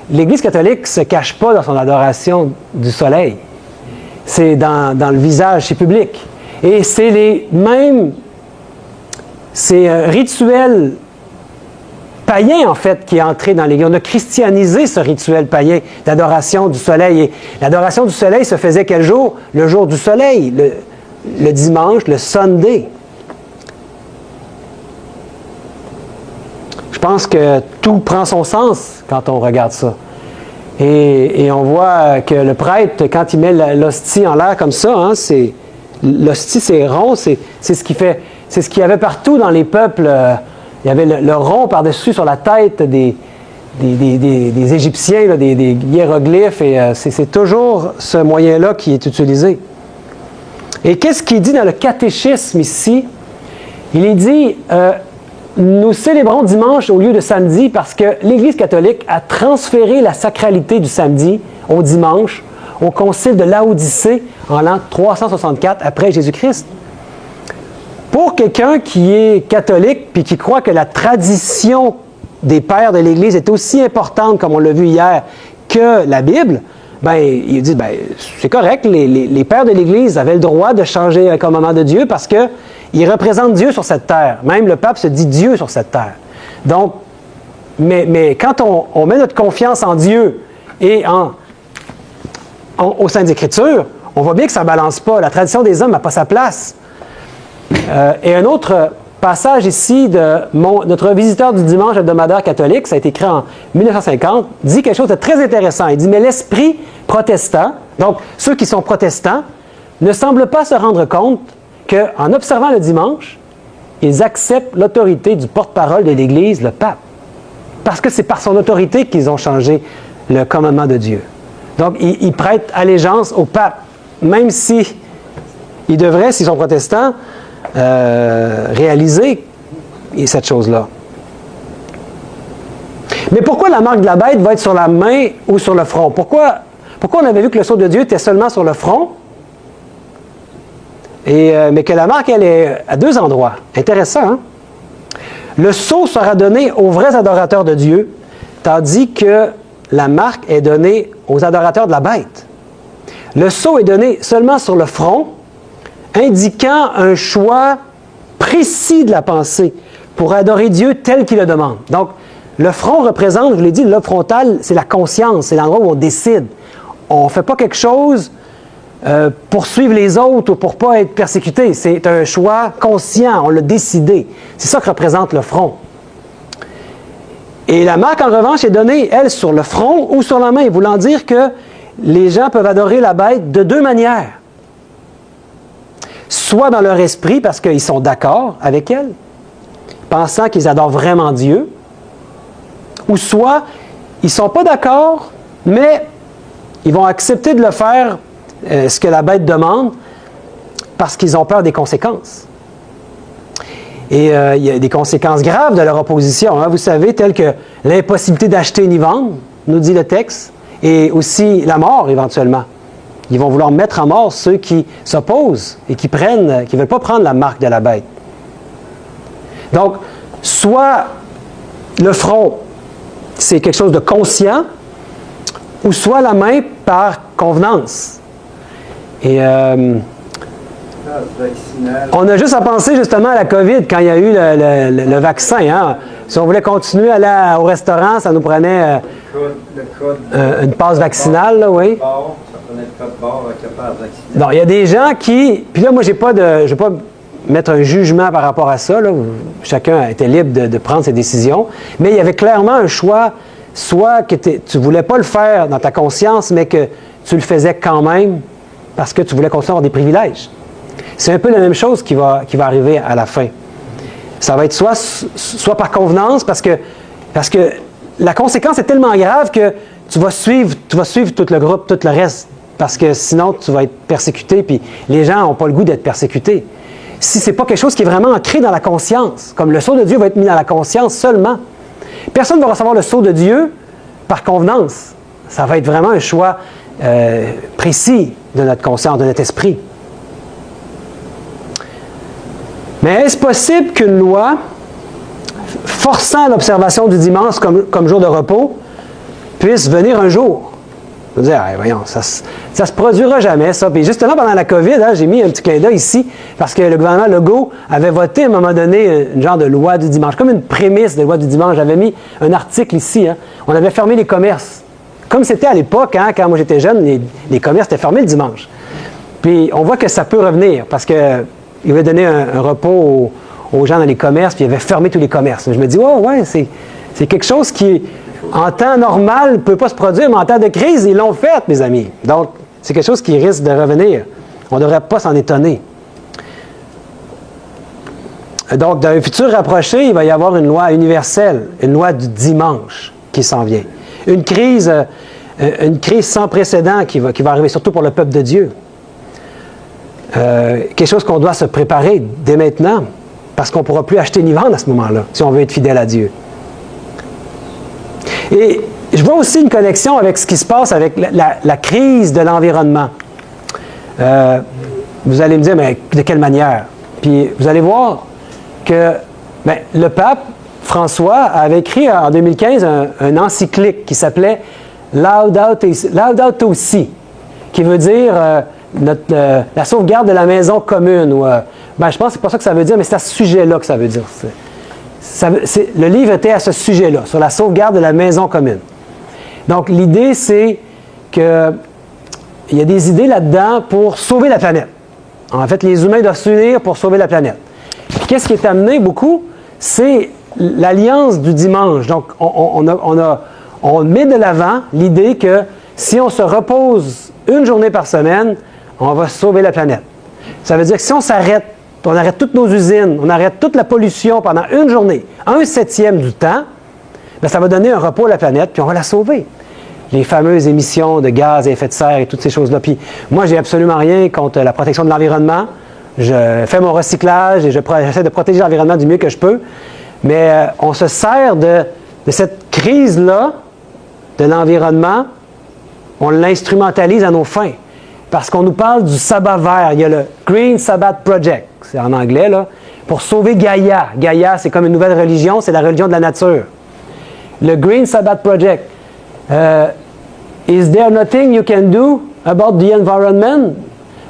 L'Église catholique ne se cache pas dans son adoration du soleil. C'est dans le visage, c'est public. Et c'est les mêmes, c'est rituel païen, en fait, qui est entré dans l'Église. On a christianisé ce rituel païen d'adoration du soleil. Et l'adoration du soleil se faisait quel jour? Le jour du soleil, le dimanche, le Sunday. Je pense que tout prend son sens quand on regarde ça. Et on voit que le prêtre, quand il met l'hostie en l'air comme ça, hein, l'hostie c'est rond, c'est ce qui fait, c'est ce qu'il y avait partout dans les peuples. Il y avait le rond par-dessus sur la tête des Égyptiens, là, des hiéroglyphes, et c'est toujours ce moyen-là qui est utilisé. Et qu'est-ce qu'il dit dans le catéchisme ici? Il est dit, nous célébrons dimanche au lieu de samedi parce que l'Église catholique a transféré la sacralité du samedi au dimanche au concile de Laodicée en l'an 364 après Jésus-Christ. Pour quelqu'un qui est catholique puis qui croit que la tradition des pères de l'Église est aussi importante, comme on l'a vu hier, que la Bible, ben, il dit, ben, c'est correct, les pères de l'Église avaient le droit de changer un commandement de Dieu parce qu'ils représentent Dieu sur cette terre. Même le pape se dit Dieu sur cette terre. Donc, mais quand on met notre confiance en Dieu et au sein des Écritures, on voit bien que ça ne balance pas. La tradition des hommes n'a pas sa place. Et un autre passage ici de notre visiteur du dimanche hebdomadaire catholique, ça a été écrit en 1950, dit quelque chose de très intéressant. Il dit, mais l'esprit protestant, donc ceux qui sont protestants, ne semblent pas se rendre compte qu'en observant le dimanche, ils acceptent l'autorité du porte-parole de l'Église, le pape. Parce que c'est par son autorité qu'ils ont changé le commandement de Dieu. Donc, ils prêtent allégeance au pape, même si ils devraient, s'ils sont protestants, réaliser cette chose-là. Mais pourquoi la marque de la bête va être sur la main ou sur le front? Pourquoi on avait vu que le sceau de Dieu était seulement sur le front, mais que la marque, elle est à deux endroits? Intéressant, hein? Le sceau sera donné aux vrais adorateurs de Dieu, tandis que la marque est donnée aux adorateurs de la bête. Le sceau est donné seulement sur le front, indiquant un choix précis de la pensée pour adorer Dieu tel qu'il le demande. Donc, le front représente, je vous l'ai dit, le lobe frontal, c'est la conscience, c'est l'endroit où on décide. On ne fait pas quelque chose pour suivre les autres ou pour ne pas être persécuté. C'est un choix conscient, on l'a décidé. C'est ça que représente le front. Et la marque, en revanche, est donnée, elle, sur le front ou sur la main, voulant dire que les gens peuvent adorer la bête de deux manières. Soit dans leur esprit, parce qu'ils sont d'accord avec elle, pensant qu'ils adorent vraiment Dieu, ou soit ils ne sont pas d'accord, mais ils vont accepter de le faire, ce que la bête demande, parce qu'ils ont peur des conséquences. Et il y a des conséquences graves de leur opposition, hein, vous savez, telles que l'impossibilité d'acheter ni vendre, nous dit le texte, et aussi la mort éventuellement. Ils vont vouloir mettre à mort ceux qui s'opposent et qui ne veulent pas prendre la marque de la bête. Donc, soit le front, c'est quelque chose de conscient, ou soit la main par convenance. Et on a juste à penser justement à la COVID quand il y a eu le vaccin. Hein. Si on voulait continuer à aller au restaurant, ça nous prenait une passe vaccinale, là, oui. Non, il y a des gens qui... Puis là, moi, je ne vais pas mettre un jugement par rapport à ça. Là. Chacun était libre de prendre ses décisions. Mais il y avait clairement un choix, soit que tu ne voulais pas le faire dans ta conscience, mais que tu le faisais quand même parce que tu voulais continuer à avoir des privilèges. C'est un peu la même chose qui va arriver à la fin. Ça va être soit par convenance, parce que la conséquence est tellement grave que tu vas suivre tout le groupe, tout le reste, parce que sinon tu vas être persécuté, puis les gens n'ont pas le goût d'être persécutés. Si ce n'est pas quelque chose qui est vraiment ancré dans la conscience, comme le sceau de Dieu va être mis dans la conscience seulement, personne ne va recevoir le sceau de Dieu par convenance. Ça va être vraiment un choix précis de notre conscience, de notre esprit. Mais est-ce possible qu'une loi forçant l'observation du dimanche comme jour de repos puisse venir un jour? Je veux dire, hey, voyons, ça se produira jamais, ça. Puis justement, pendant la COVID, hein, j'ai mis un petit clin d'œil ici, parce que le gouvernement Legault avait voté à un moment donné une genre de loi du dimanche, comme une prémisse de loi du dimanche. J'avais mis un article ici. Hein. On avait fermé les commerces. Comme c'était à l'époque, hein, quand moi j'étais jeune, les commerces étaient fermés le dimanche. Puis on voit que ça peut revenir, parce que il avait donné un repos aux gens dans les commerces, puis il avait fermé tous les commerces. Je me dis, ouais, c'est quelque chose qui, en temps normal, ne peut pas se produire, mais en temps de crise, ils l'ont fait, mes amis. Donc, c'est quelque chose qui risque de revenir. On ne devrait pas s'en étonner. Donc, dans un futur rapproché, il va y avoir une loi universelle, une loi du dimanche qui s'en vient. Une crise sans précédent qui va arriver, surtout pour le peuple de Dieu. Quelque chose qu'on doit se préparer dès maintenant, parce qu'on ne pourra plus acheter ni vendre à ce moment-là, si on veut être fidèle à Dieu. Et je vois aussi une connexion avec ce qui se passe avec la crise de l'environnement. Vous allez me dire, mais de quelle manière? Puis vous allez voir que le pape François avait écrit en 2015 un encyclique qui s'appelait Laudato Si, qui veut dire la sauvegarde de la maison commune. Ou, je pense que c'est pas ça que ça veut dire, mais c'est à ce sujet-là que ça veut dire. Le livre était à ce sujet-là, sur la sauvegarde de la maison commune. Donc, l'idée, c'est qu'il y a des idées là-dedans pour sauver la planète. En fait, les humains doivent s'unir pour sauver la planète. Puis, qu'est-ce qui est amené beaucoup? C'est l'alliance du dimanche. Donc, on met de l'avant l'idée que si on se repose une journée par semaine, on va sauver la planète. Ça veut dire que si on s'arrête, on arrête toutes nos usines, on arrête toute la pollution pendant une journée, 1/7 du temps, ça va donner un repos à la planète, puis on va la sauver. Les fameuses émissions de gaz à effet de serre et toutes ces choses-là. Puis moi, j'ai absolument rien contre la protection de l'environnement. Je fais mon recyclage et j'essaie de protéger l'environnement du mieux que je peux. Mais on se sert de cette crise-là, de l'environnement, on l'instrumentalise à nos fins. Parce qu'on nous parle du sabbat vert. Il y a le Green Sabbath Project, c'est en anglais, là, pour sauver Gaïa. Gaïa, c'est comme une nouvelle religion, c'est la religion de la nature. Le Green Sabbath Project. Is there nothing you can do about the environment?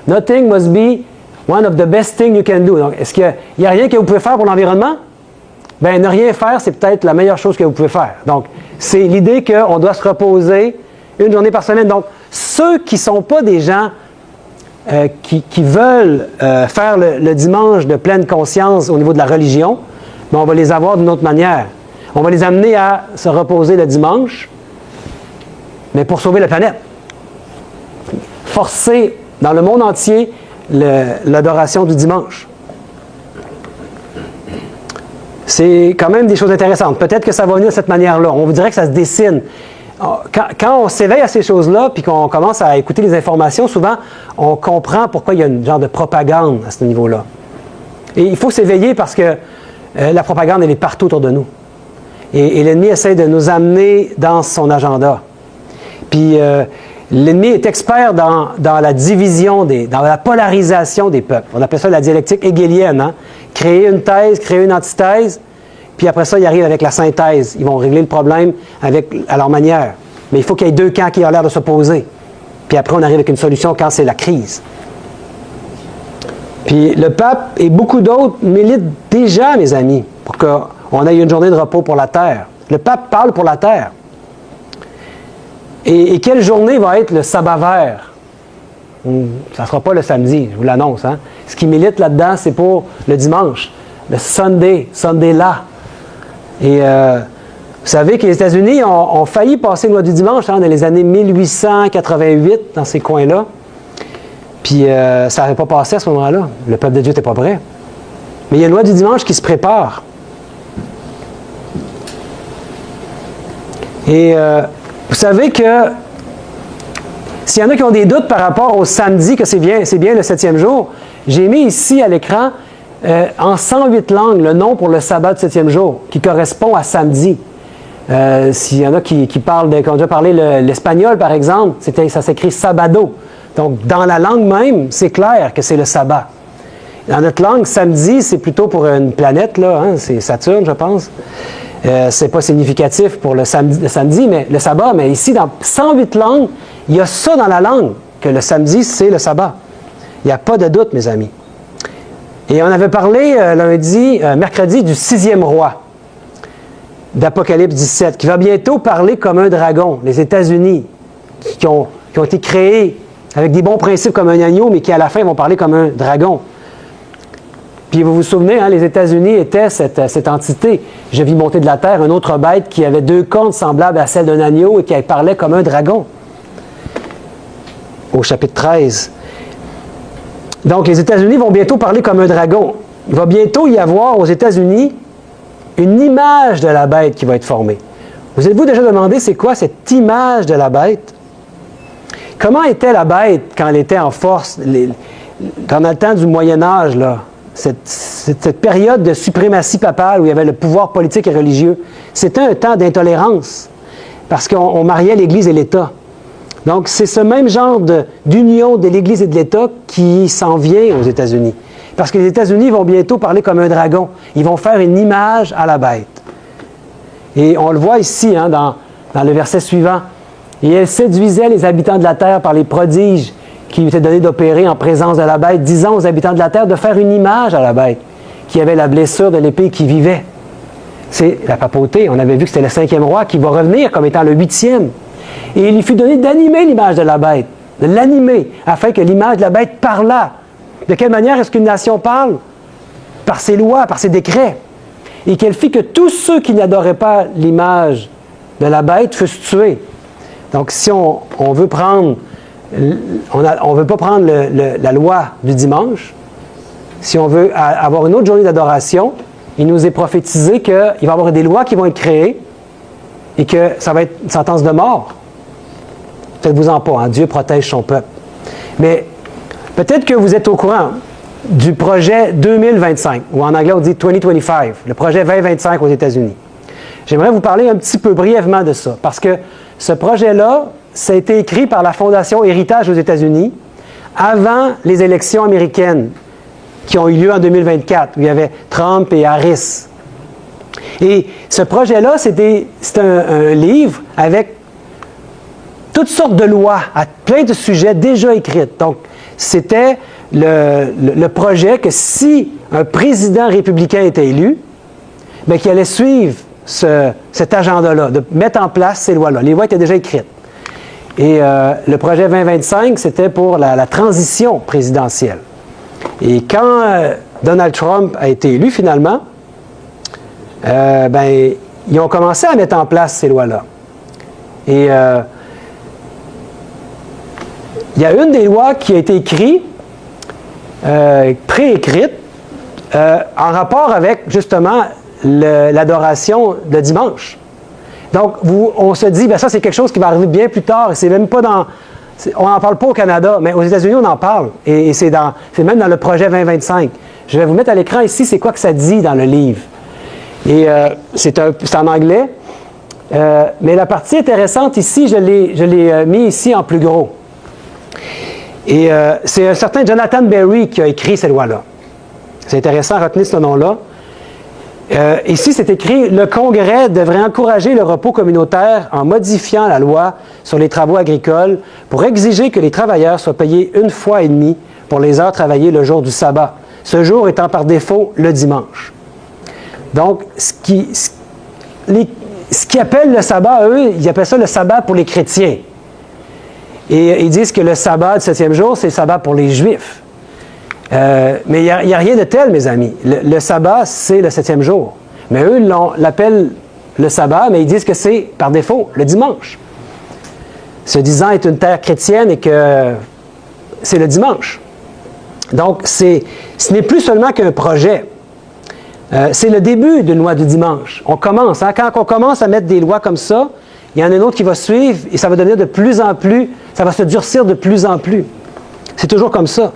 Nothing must be one of the best things you can do. Donc, est-ce qu'il n'y a rien que vous pouvez faire pour l'environnement? Ne rien faire, c'est peut-être la meilleure chose que vous pouvez faire. Donc, c'est l'idée qu'on doit se reposer une journée par semaine. Donc, ceux qui ne sont pas des gens qui veulent faire le dimanche de pleine conscience au niveau de la religion, on va les avoir d'une autre manière. On va les amener à se reposer le dimanche, mais pour sauver la planète. Forcer dans le monde entier l'adoration du dimanche. C'est quand même des choses intéressantes. Peut-être que ça va venir de cette manière-là. On vous dirait que ça se dessine. Quand on s'éveille à ces choses-là, puis qu'on commence à écouter les informations, souvent, on comprend pourquoi il y a une genre de propagande à ce niveau-là. Et il faut s'éveiller parce que la propagande, elle est partout autour de nous. Et l'ennemi essaie de nous amener dans son agenda. Puis l'ennemi est expert dans la division, dans la polarisation des peuples. On appelle ça la dialectique hégélienne. Hein? Créer une thèse, créer une antithèse, puis après ça, ils arrivent avec la synthèse. Ils vont régler le problème à leur manière. Mais il faut qu'il y ait deux camps qui ont l'air de s'opposer. Puis après, on arrive avec une solution quand c'est la crise. Puis le pape et beaucoup d'autres militent déjà, mes amis, pour qu'on ait une journée de repos pour la terre. Le pape parle pour la terre. Et quelle journée va être le sabbat vert? Ça ne sera pas le samedi, je vous l'annonce. Hein? Ce qui milite là-dedans, c'est pour le dimanche, le Sunday là. Et vous savez que les États-Unis ont failli passer une loi du dimanche dans les années 1888, dans ces coins-là. Puis ça n'avait pas passé à ce moment-là. Le peuple de Dieu n'était pas prêt. Mais il y a une loi du dimanche qui se prépare. Et vous savez que s'il y en a qui ont des doutes par rapport au samedi, que c'est bien le 7e jour, j'ai mis ici à l'écran en 108 langues le nom pour le sabbat du 7e jour, qui correspond à samedi. S'il y en a qui parlent, qui ont déjà parlé l'espagnol par exemple, ça s'écrit sabado. Donc dans la langue même, c'est clair que c'est le sabbat. Dans notre langue, samedi, c'est plutôt pour une planète, là, hein, c'est Saturne, je pense. C'est pas significatif pour le samedi, mais le sabbat, mais ici, dans 108 langues, il y a ça dans la langue, que le samedi, c'est le sabbat. Il n'y a pas de doute, mes amis. Et on avait parlé mercredi, du 6e roi d'Apocalypse 17, qui va bientôt parler comme un dragon. Les États-Unis, qui ont été créés avec des bons principes comme un agneau, mais qui à la fin vont parler comme un dragon. Puis vous vous souvenez, hein, les États-Unis étaient cette entité. Je vis monter de la terre une autre bête qui avait 2 cornes semblables à celles d'un agneau et qui parlait comme un dragon. Au chapitre 13. Donc les États-Unis vont bientôt parler comme un dragon. Il va bientôt y avoir aux États-Unis une image de la bête qui va être formée. Vous êtes-vous déjà demandé c'est quoi cette image de la bête? Comment était la bête quand elle était en force? Dans le temps du Moyen Âge, là, cette période de suprématie papale où il y avait le pouvoir politique et religieux, c'était un temps d'intolérance parce qu'on mariait l'Église et l'État. Donc, c'est ce même genre d'union de l'Église et de l'État qui s'en vient aux États-Unis. Parce que les États-Unis vont bientôt parler comme un dragon. Ils vont faire une image à la bête. Et on le voit ici, hein, dans le verset suivant. « Et elle séduisait les habitants de la terre par les prodiges qui lui étaient donnés d'opérer en présence de la bête, disant aux habitants de la terre de faire une image à la bête, qui avait la blessure de l'épée qui vivait. » C'est la papauté. On avait vu que c'était le 5e roi qui va revenir comme étant le 8e. Et il lui fut donné d'animer l'image de la bête, de l'animer, afin que l'image de la bête parlât. De quelle manière est-ce qu'une nation parle? Par ses lois, par ses décrets. Et qu'elle fit que tous ceux qui n'adoraient pas l'image de la bête fussent tués. Donc, si on veut prendre, on veut pas prendre la loi du dimanche, si on veut avoir une autre journée d'adoration, il nous est prophétisé qu'il va y avoir des lois qui vont être créées et que ça va être une sentence de mort. Faites-vous-en pas, hein? Dieu protège son peuple. Mais peut-être que vous êtes au courant du projet 2025, ou en anglais on dit 2025, le projet 2025 aux États-Unis. J'aimerais vous parler un petit peu brièvement de ça, parce que ce projet-là, ça a été écrit par la Fondation Héritage aux États-Unis avant les élections américaines qui ont eu lieu en 2024, où il y avait Trump et Harris. Et ce projet-là, c'est un livre avec toutes sortes de lois à plein de sujets déjà écrites. Donc, c'était le projet que si un président républicain était élu, bien, qu'il allait suivre cet agenda-là, de mettre en place ces lois-là. Les lois étaient déjà écrites. Et le projet 2025, c'était pour la transition présidentielle. Et quand Donald Trump a été élu finalement, ils ont commencé à mettre en place ces lois-là. Et il y a une des lois qui a été écrite, préécrite, en rapport avec justement l'adoration de dimanche. Donc, on se dit, ça c'est quelque chose qui va arriver bien plus tard, et c'est même pas on n'en parle pas au Canada, mais aux États-Unis on en parle, et c'est même dans le projet 2025. Je vais vous mettre à l'écran ici, c'est quoi que ça dit dans le livre. Et c'est en anglais, mais la partie intéressante ici, je l'ai mis ici en plus gros. Et c'est un certain Jonathan Berry qui a écrit ces lois-là. C'est intéressant, retenez ce nom-là. Ici, c'est écrit « Le Congrès devrait encourager le repos communautaire en modifiant la loi sur les travaux agricoles pour exiger que les travailleurs soient payés 1 fois et demie pour les heures travaillées le jour du sabbat, ce jour étant par défaut le dimanche. » Donc, ce qu'ils appellent le sabbat, eux, ils appellent ça le sabbat pour les chrétiens. Et ils disent que le sabbat du 7e jour, c'est le sabbat pour les Juifs. Mais il n'y a rien de tel, mes amis. Le sabbat, c'est le 7e jour. Mais eux l'appellent le sabbat, mais ils disent que c'est, par défaut, le dimanche. Se disant être une terre chrétienne et que c'est le dimanche. Donc, ce n'est plus seulement qu'un projet. C'est le début d'une loi du dimanche. On commence. Hein? Quand on commence à mettre des lois comme ça, il y en a une autre qui va suivre et ça va devenir de plus en plus, ça va se durcir de plus en plus. C'est toujours comme ça.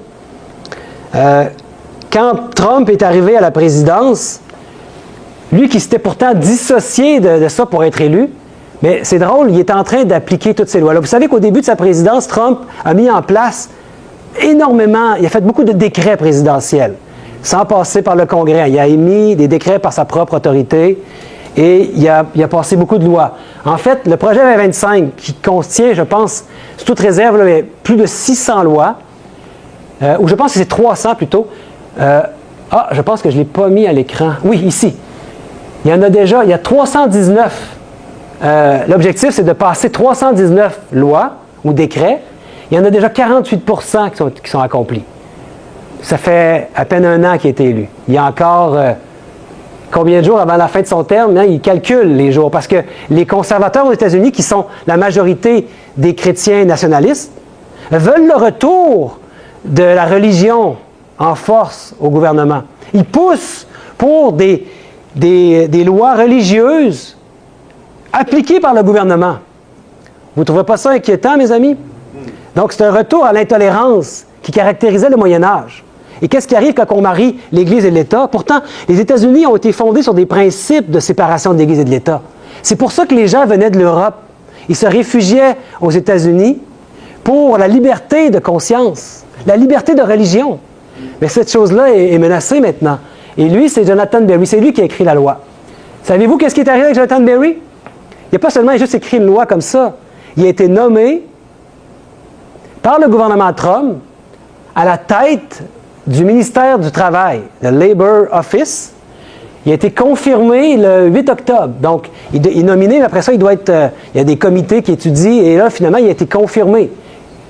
Quand Trump est arrivé à la présidence, lui qui s'était pourtant dissocié de ça pour être élu, mais c'est drôle, il est en train d'appliquer toutes ces lois-là. Vous savez qu'au début de sa présidence, Trump a mis en place énormément, il a fait beaucoup de décrets présidentiels, sans passer par le Congrès. Il a émis des décrets par sa propre autorité et il a passé beaucoup de lois. En fait, le projet 2025, qui contient, je pense, sous toute réserve, là, plus de 600 lois, ou je pense que c'est 300 plutôt. Je pense que je ne l'ai pas mis à l'écran. Oui, ici. Il y en a déjà, il y a 319. L'objectif, c'est de passer 319 lois ou décrets. Il y en a déjà 48% qui sont accomplis. Ça fait à peine 1 an qu'il a été élu. Il y a encore combien de jours avant la fin de son terme? Il calcule les jours. Parce que les conservateurs aux États-Unis, qui sont la majorité des chrétiens nationalistes, veulent le retour de la religion en force au gouvernement. Ils poussent pour des lois religieuses appliquées par le gouvernement. Vous ne trouvez pas ça inquiétant, mes amis? Donc, c'est un retour à l'intolérance qui caractérisait le Moyen Âge. Et qu'est-ce qui arrive quand on marie l'Église et l'État? Pourtant, les États-Unis ont été fondés sur des principes de séparation de l'Église et de l'État. C'est pour ça que les gens venaient de l'Europe. Ils se réfugiaient aux États-Unis pour la liberté de conscience, la liberté de religion. Mais cette chose-là est menacée maintenant. Et lui, c'est Jonathan Berry. C'est lui qui a écrit la loi. Savez-vous qu'est-ce qui est arrivé avec Jonathan Berry? Il n'a pas seulement juste écrit une loi comme ça. Il a été nommé par le gouvernement Trump à la tête du ministère du Travail, le Labor Office. Il a été confirmé le 8 octobre. Donc, il est nominé, mais après ça, il y a des comités qui étudient, et là, finalement, il a été confirmé.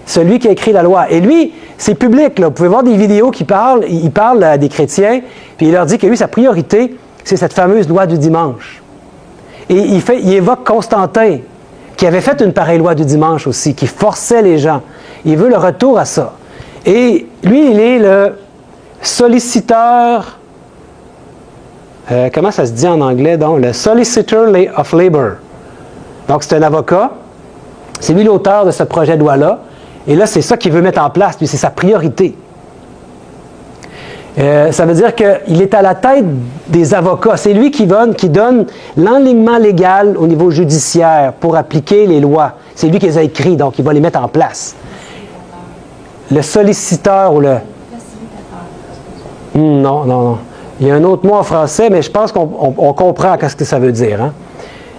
Celui qui a écrit la loi. Et lui, c'est public, là. Vous pouvez voir des vidéos il parle à des chrétiens, puis il leur dit que lui, sa priorité, c'est cette fameuse loi du dimanche. Et il évoque Constantin, qui avait fait une pareille loi du dimanche aussi, qui forçait les gens. Il veut le retour à ça. Et lui, il est le solliciteur, comment ça se dit en anglais, donc? Le Solicitor of Labor. Donc, c'est un avocat. C'est lui l'auteur de ce projet de loi-là. Et là, c'est ça qu'il veut mettre en place. Lui, c'est sa priorité. Ça veut dire qu'il est à la tête des avocats. C'est lui qui donne l'enlignement légal au niveau judiciaire pour appliquer les lois. C'est lui qui les a écrits, donc il va les mettre en place. Le solliciteur ou le... Non. Il y a un autre mot en français, mais je pense qu'on comprend ce que ça veut dire. Hein?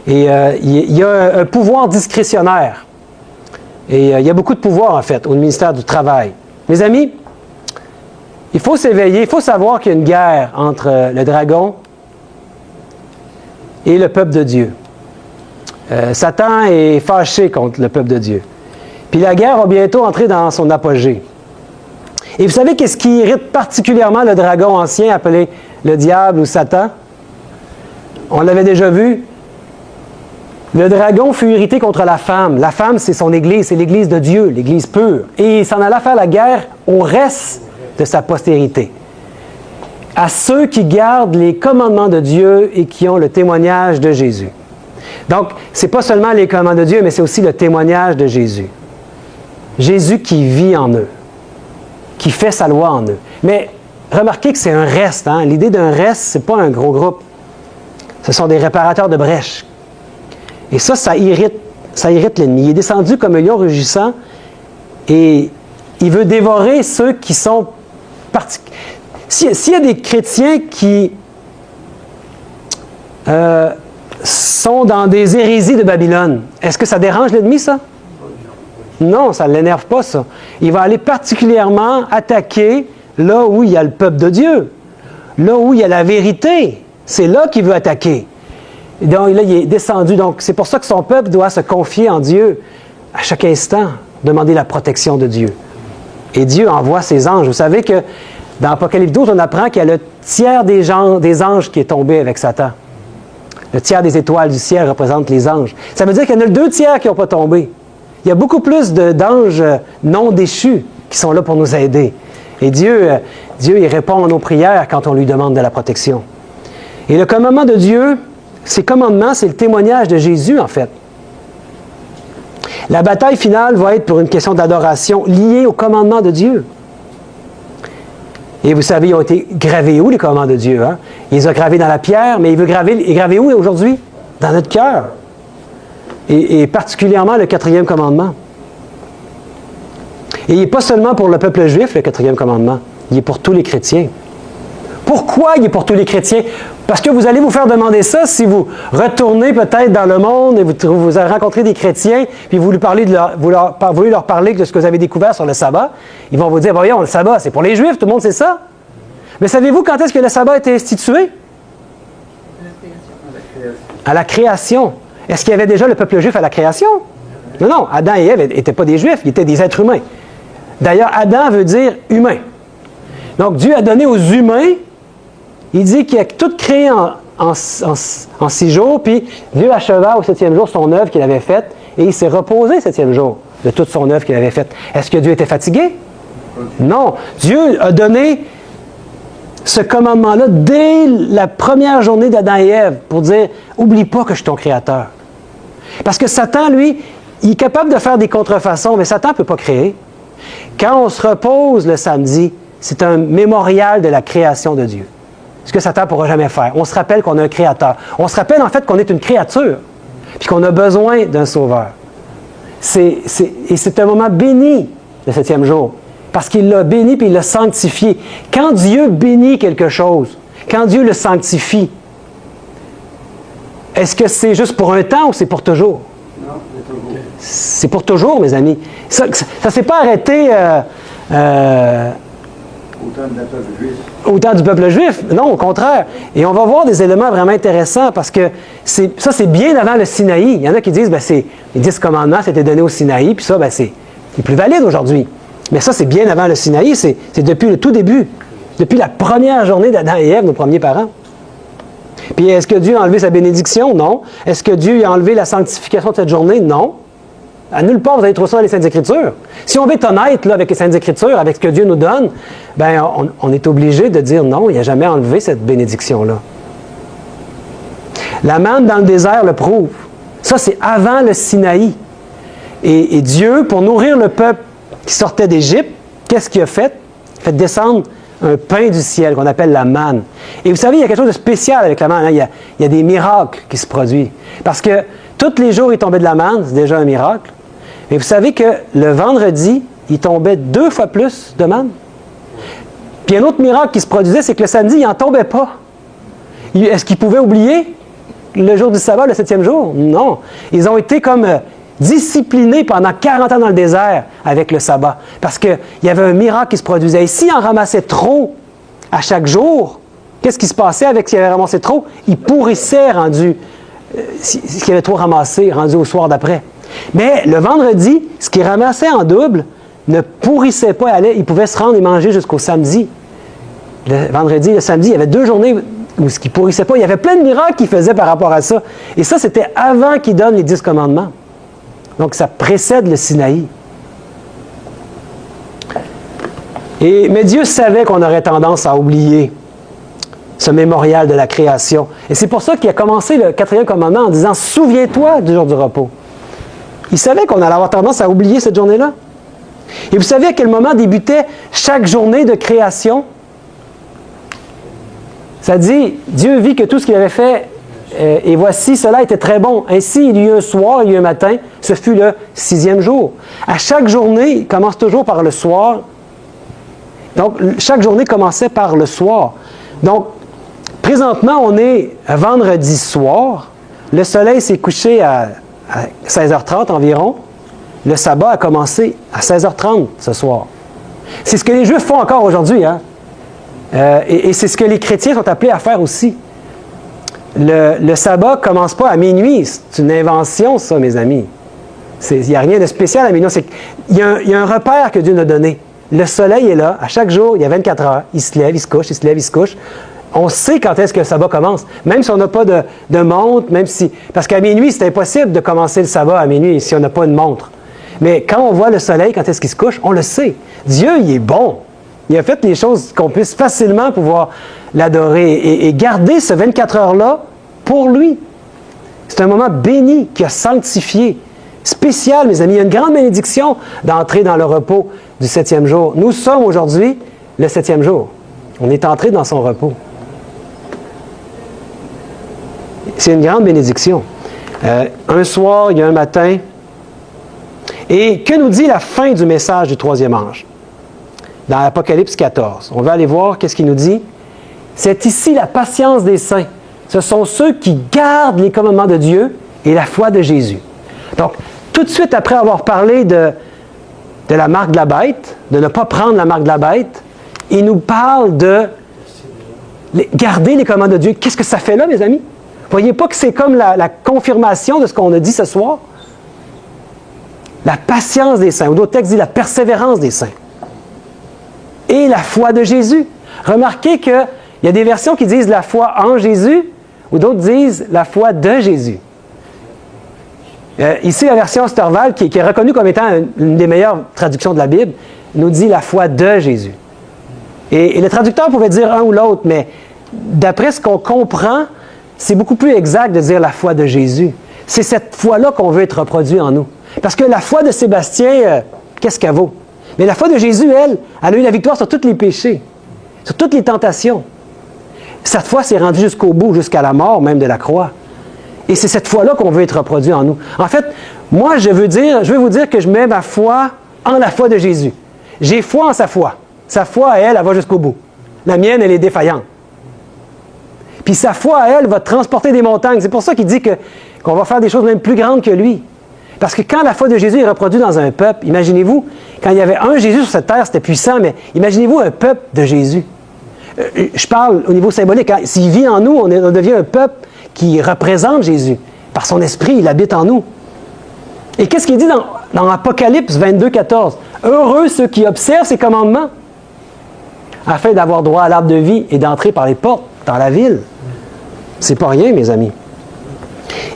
Et il y a un pouvoir discrétionnaire. Et il y a beaucoup de pouvoir, en fait, au ministère du Travail. Mes amis, il faut s'éveiller, il faut savoir qu'il y a une guerre entre le dragon et le peuple de Dieu. Satan est fâché contre le peuple de Dieu. Puis la guerre va bientôt entrer dans son apogée. Et vous savez qu'est-ce qui irrite particulièrement le dragon ancien appelé le diable ou Satan? On l'avait déjà vu. Le dragon fut irrité contre la femme. La femme, c'est son Église, c'est l'Église de Dieu, l'Église pure. Et il s'en alla faire la guerre au reste de sa postérité. À ceux qui gardent les commandements de Dieu et qui ont le témoignage de Jésus. Donc, ce n'est pas seulement les commandements de Dieu, mais c'est aussi le témoignage de Jésus. Jésus qui vit en eux, qui fait sa loi en eux. Mais remarquez que c'est un reste. Hein? L'idée d'un reste, ce n'est pas un gros groupe. Ce sont des réparateurs de brèches. Et ça irrite l'ennemi. Il est descendu comme un lion rugissant et il veut dévorer ceux qui sont S'il y a des chrétiens qui sont dans des hérésies de Babylone, est-ce que ça dérange l'ennemi, ça? Non, ça ne l'énerve pas, ça. Il va aller particulièrement attaquer là où il y a le peuple de Dieu, là où il y a la vérité. C'est là qu'il veut attaquer. Et donc là, il est descendu. Donc, c'est pour ça que son peuple doit se confier en Dieu à chaque instant, demander la protection de Dieu. Et Dieu envoie ses anges. Vous savez que dans Apocalypse 12, on apprend qu'il y a le tiers des anges qui est tombé avec Satan. Le tiers des étoiles du ciel représente les anges. Ça veut dire qu'il y en a 2 tiers qui n'ont pas tombé. Il y a beaucoup plus d'anges non déchus qui sont là pour nous aider. Et Dieu, il répond à nos prières quand on lui demande de la protection. Et le commandement de Dieu, ces commandements, c'est le témoignage de Jésus, en fait. La bataille finale va être pour une question d'adoration liée au commandement de Dieu. Et vous savez, ils ont été gravés où, les commandements de Dieu? Hein? Il les a gravés dans la pierre, mais il veut graver où aujourd'hui? Dans notre cœur. Et particulièrement le 4e commandement. Et il n'est pas seulement pour le peuple juif, le 4e commandement. Il est pour tous les chrétiens. Pourquoi il est pour tous les chrétiens? Parce que vous allez vous faire demander ça si vous retournez peut-être dans le monde et vous avez rencontré des chrétiens, puis vous voulez leur parler de ce que vous avez découvert sur le sabbat. Ils vont vous dire, voyons, le sabbat, c'est pour les Juifs, tout le monde sait ça. Mais savez-vous quand est-ce que le sabbat a été institué? À la création. Est-ce qu'il y avait déjà le peuple juif à la création? Non, Adam et Ève n'étaient pas des Juifs, ils étaient des êtres humains. D'ailleurs, Adam veut dire humain. Donc, Dieu a donné aux humains, il dit qu'il a tout créé en 6 jours, puis Dieu acheva au 7e jour son œuvre qu'il avait faite, et il s'est reposé le 7e jour de toute son œuvre qu'il avait faite. Est-ce que Dieu était fatigué? Non. Dieu a donné ce commandement-là dès la première journée d'Adam et Ève pour dire, oublie pas que je suis ton créateur. Parce que Satan, lui, il est capable de faire des contrefaçons, mais Satan ne peut pas créer. Quand on se repose le samedi, c'est un mémorial de la création de Dieu. Ce que Satan ne pourra jamais faire. On se rappelle qu'on a un créateur. On se rappelle en fait qu'on est une créature, puis qu'on a besoin d'un sauveur. Et c'est un moment béni, le 7e jour, parce qu'il l'a béni puis il l'a sanctifié. Quand Dieu bénit quelque chose, quand Dieu le sanctifie, est-ce que c'est juste pour un temps ou c'est pour toujours? Non, c'est toujours. C'est pour toujours, mes amis. Ça ne s'est pas arrêté au temps du peuple juif. Non, au contraire. Et on va voir des éléments vraiment intéressants parce que ça, c'est bien avant le Sinaï. Il y en a qui disent, les 10 commandements, c'était donné au Sinaï, puis ça, c'est plus valide aujourd'hui. Mais ça, c'est bien avant le Sinaï, c'est depuis le tout début, depuis la première journée d'Adam et Ève, nos premiers parents. Puis est-ce que Dieu a enlevé sa bénédiction? Non. Est-ce que Dieu a enlevé la sanctification de cette journée? Non. À nulle part, vous allez trouver ça dans les Saintes Écritures. Si on veut être honnête là, avec les Saintes Écritures, avec ce que Dieu nous donne, on est obligé de dire non, il n'a jamais enlevé cette bénédiction-là. La manne dans le désert le prouve. Ça, c'est avant le Sinaï. Et Dieu, pour nourrir le peuple qui sortait d'Égypte, qu'est-ce qu'il a fait? Il a fait descendre un pain du ciel qu'on appelle la manne. Et vous savez, il y a quelque chose de spécial avec la manne. Hein? Il y a des miracles qui se produisent. Parce que tous les jours, il tombait de la manne, c'est déjà un miracle. Et vous savez que le vendredi, il tombait 2 fois plus de manne. Puis un autre miracle qui se produisait, c'est que le samedi, il n'en tombait pas. Est-ce qu'ils pouvaient oublier le jour du sabbat, le 7e jour? Non. Ils ont été comme disciplinés pendant 40 ans dans le désert avec le sabbat. Parce qu'il y avait un miracle qui se produisait. Et s'ils en ramassaient trop à chaque jour, qu'est-ce qui se passait avec s'ils avaient ramassé trop? Ils pourrissaient rendu, ce qu'ils avaient trop ramassé, rendu au soir d'après. Mais le vendredi, ce qu'ils ramassaient en double ne pourrissait pas, ils pouvaient se rendre et manger jusqu'au samedi. Le vendredi et le samedi, il y avait 2 journées où ce qui ne pourrissait pas. Il y avait plein de miracles qu'ils faisaient par rapport à ça. Et ça, c'était avant qu'ils donnent les 10 commandements. Donc, ça précède le Sinaï. Mais Dieu savait qu'on aurait tendance à oublier ce mémorial de la création. Et c'est pour ça qu'il a commencé le 4e commandement en disant « Souviens-toi du jour du repos ». Il savait qu'on allait avoir tendance à oublier cette journée-là. Et vous savez à quel moment débutait chaque journée de création? Ça dit, Dieu vit que tout ce qu'il avait fait, et voici, cela était très bon. Ainsi, il y eut un soir, il y eut un matin, ce fut le 6e jour. À chaque journée, il commence toujours par le soir. Donc, chaque journée commençait par le soir. Donc, présentement, on est vendredi soir. Le soleil s'est couché à 16h30 environ. Le sabbat a commencé à 16h30 ce soir. C'est ce que les Juifs font encore aujourd'hui. Hein? Et c'est ce que les chrétiens sont appelés à faire aussi. Le sabbat ne commence pas à minuit. C'est une invention, ça, mes amis. Il n'y a rien de spécial à minuit. Il y a un repère que Dieu nous a donné. Le soleil est là. À chaque jour, il y a 24 heures. Il se lève, il se couche, il se lève, il se couche. On sait quand est-ce que le sabbat commence. Même si on n'a pas de montre, parce qu'à minuit, c'est impossible de commencer le sabbat à minuit si on n'a pas une montre. Mais quand on voit le soleil, quand est-ce qu'il se couche, on le sait. Dieu, il est bon. Il a fait les choses qu'on puisse facilement pouvoir l'adorer et garder ce 24 heures-là pour lui. C'est un moment béni qui a sanctifié. Spécial, mes amis. Il y a une grande bénédiction d'entrer dans le repos du 7e jour. Nous sommes aujourd'hui le 7e jour. On est entré dans son repos. C'est une grande bénédiction. Un soir, il y a un matin. Et que nous dit la fin du message du 3e ange? Dans Apocalypse 14. On va aller voir qu'est-ce qu'il nous dit. C'est ici la patience des saints. Ce sont ceux qui gardent les commandements de Dieu et la foi de Jésus. Donc, tout de suite après avoir parlé de la marque de la bête, de ne pas prendre la marque de la bête, il nous parle de garder les commandements de Dieu. Qu'est-ce que ça fait là, mes amis? Voyez pas que c'est comme la confirmation de ce qu'on a dit ce soir? La patience des saints, ou d'autres textes disent la persévérance des saints. Et la foi de Jésus. Remarquez qu'il y a des versions qui disent la foi en Jésus, ou d'autres disent la foi de Jésus. Ici, la version Osterwald, qui est reconnue comme étant une des meilleures traductions de la Bible, nous dit la foi de Jésus. Et le traducteur pouvait dire un ou l'autre, mais d'après ce qu'on comprend, c'est beaucoup plus exact de dire la foi de Jésus. C'est cette foi-là qu'on veut être reproduit en nous. Parce que la foi de Sébastien, qu'est-ce qu'elle vaut? Mais la foi de Jésus, elle a eu la victoire sur tous les péchés, sur toutes les tentations. Cette foi s'est rendue jusqu'au bout, jusqu'à la mort même de la croix. Et c'est cette foi-là qu'on veut être reproduit en nous. En fait, moi, je veux vous dire que je mets ma foi en la foi de Jésus. J'ai foi en sa foi. Sa foi, elle va jusqu'au bout. La mienne, elle est défaillante. Puis sa foi, elle, va transporter des montagnes. C'est pour ça qu'il dit qu'on va faire des choses même plus grandes que lui. Parce que quand la foi de Jésus est reproduite dans un peuple, imaginez-vous, quand il y avait un Jésus sur cette terre, c'était puissant, mais imaginez-vous un peuple de Jésus. Je parle au niveau symbolique. Hein? S'il vit en nous, on devient un peuple qui représente Jésus. Par son esprit, il habite en nous. Et qu'est-ce qu'il dit dans Apocalypse 22, 14? Heureux ceux qui observent ses commandements, afin d'avoir droit à l'arbre de vie et d'entrer par les portes dans la ville. C'est pas rien, mes amis.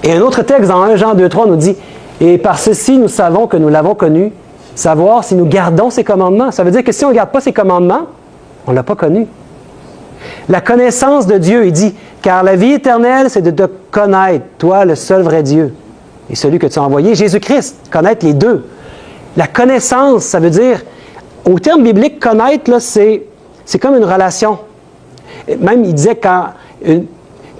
Et un autre texte dans 1 Jean 2, 3 nous dit « Et par ceci, nous savons que nous l'avons connu, savoir si nous gardons ses commandements. » Ça veut dire que si on ne garde pas ses commandements, on ne l'a pas connu. La connaissance de Dieu, il dit « Car la vie éternelle, c'est de te connaître, toi, le seul vrai Dieu, et celui que tu as envoyé, Jésus-Christ. » Connaître les deux. La connaissance, ça veut dire, au terme biblique, connaître, là, c'est comme une relation. Même, il disait quand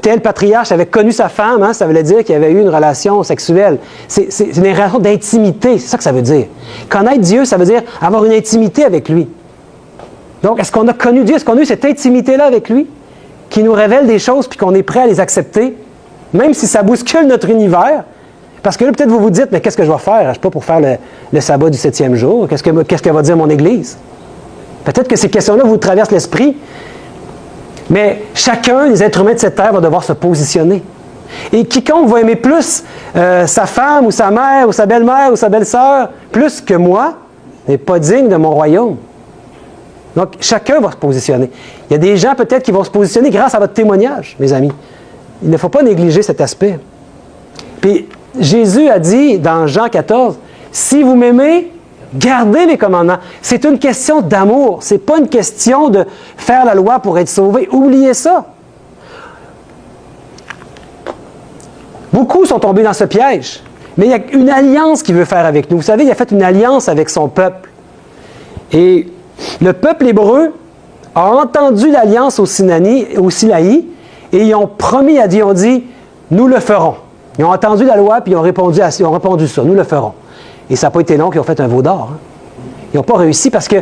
tel patriarche avait connu sa femme, hein, ça voulait dire qu'il y avait eu une relation sexuelle. C'est une relation d'intimité, c'est ça que ça veut dire. Connaître Dieu, ça veut dire avoir une intimité avec lui. Donc, est-ce qu'on a connu Dieu? Est-ce qu'on a eu cette intimité-là avec lui qui nous révèle des choses puis qu'on est prêt à les accepter, même si ça bouscule notre univers? Parce que là, peut-être vous vous dites, mais qu'est-ce que je vais faire? Je ne suis pas pour faire le sabbat du 7e jour. Qu'est-ce que va dire mon Église? Peut-être que ces questions-là vous traversent l'esprit. Mais chacun des êtres humains de cette terre va devoir se positionner. Et quiconque va aimer plus sa femme ou sa mère ou sa belle-mère ou sa belle-sœur plus que moi n'est pas digne de mon royaume. Donc, chacun va se positionner. Il y a des gens peut-être qui vont se positionner grâce à votre témoignage, mes amis. Il ne faut pas négliger cet aspect. Puis, Jésus a dit dans Jean 14, « Si vous m'aimez, gardez mes commandements. » C'est une question d'amour. Ce n'est pas une question de faire la loi pour être sauvé. Oubliez ça. Beaucoup sont tombés dans ce piège. Mais il y a une alliance qu'il veut faire avec nous. Vous savez, il a fait une alliance avec son peuple. Et le peuple hébreu a entendu l'alliance au Sinaï et ils ont promis à Dieu, ils ont dit, nous le ferons. Ils ont entendu la loi puis ils ont répondu ça, nous le ferons. Et ça n'a pas été long qu'ils ont fait un veau d'or. Hein. Ils n'ont pas réussi parce que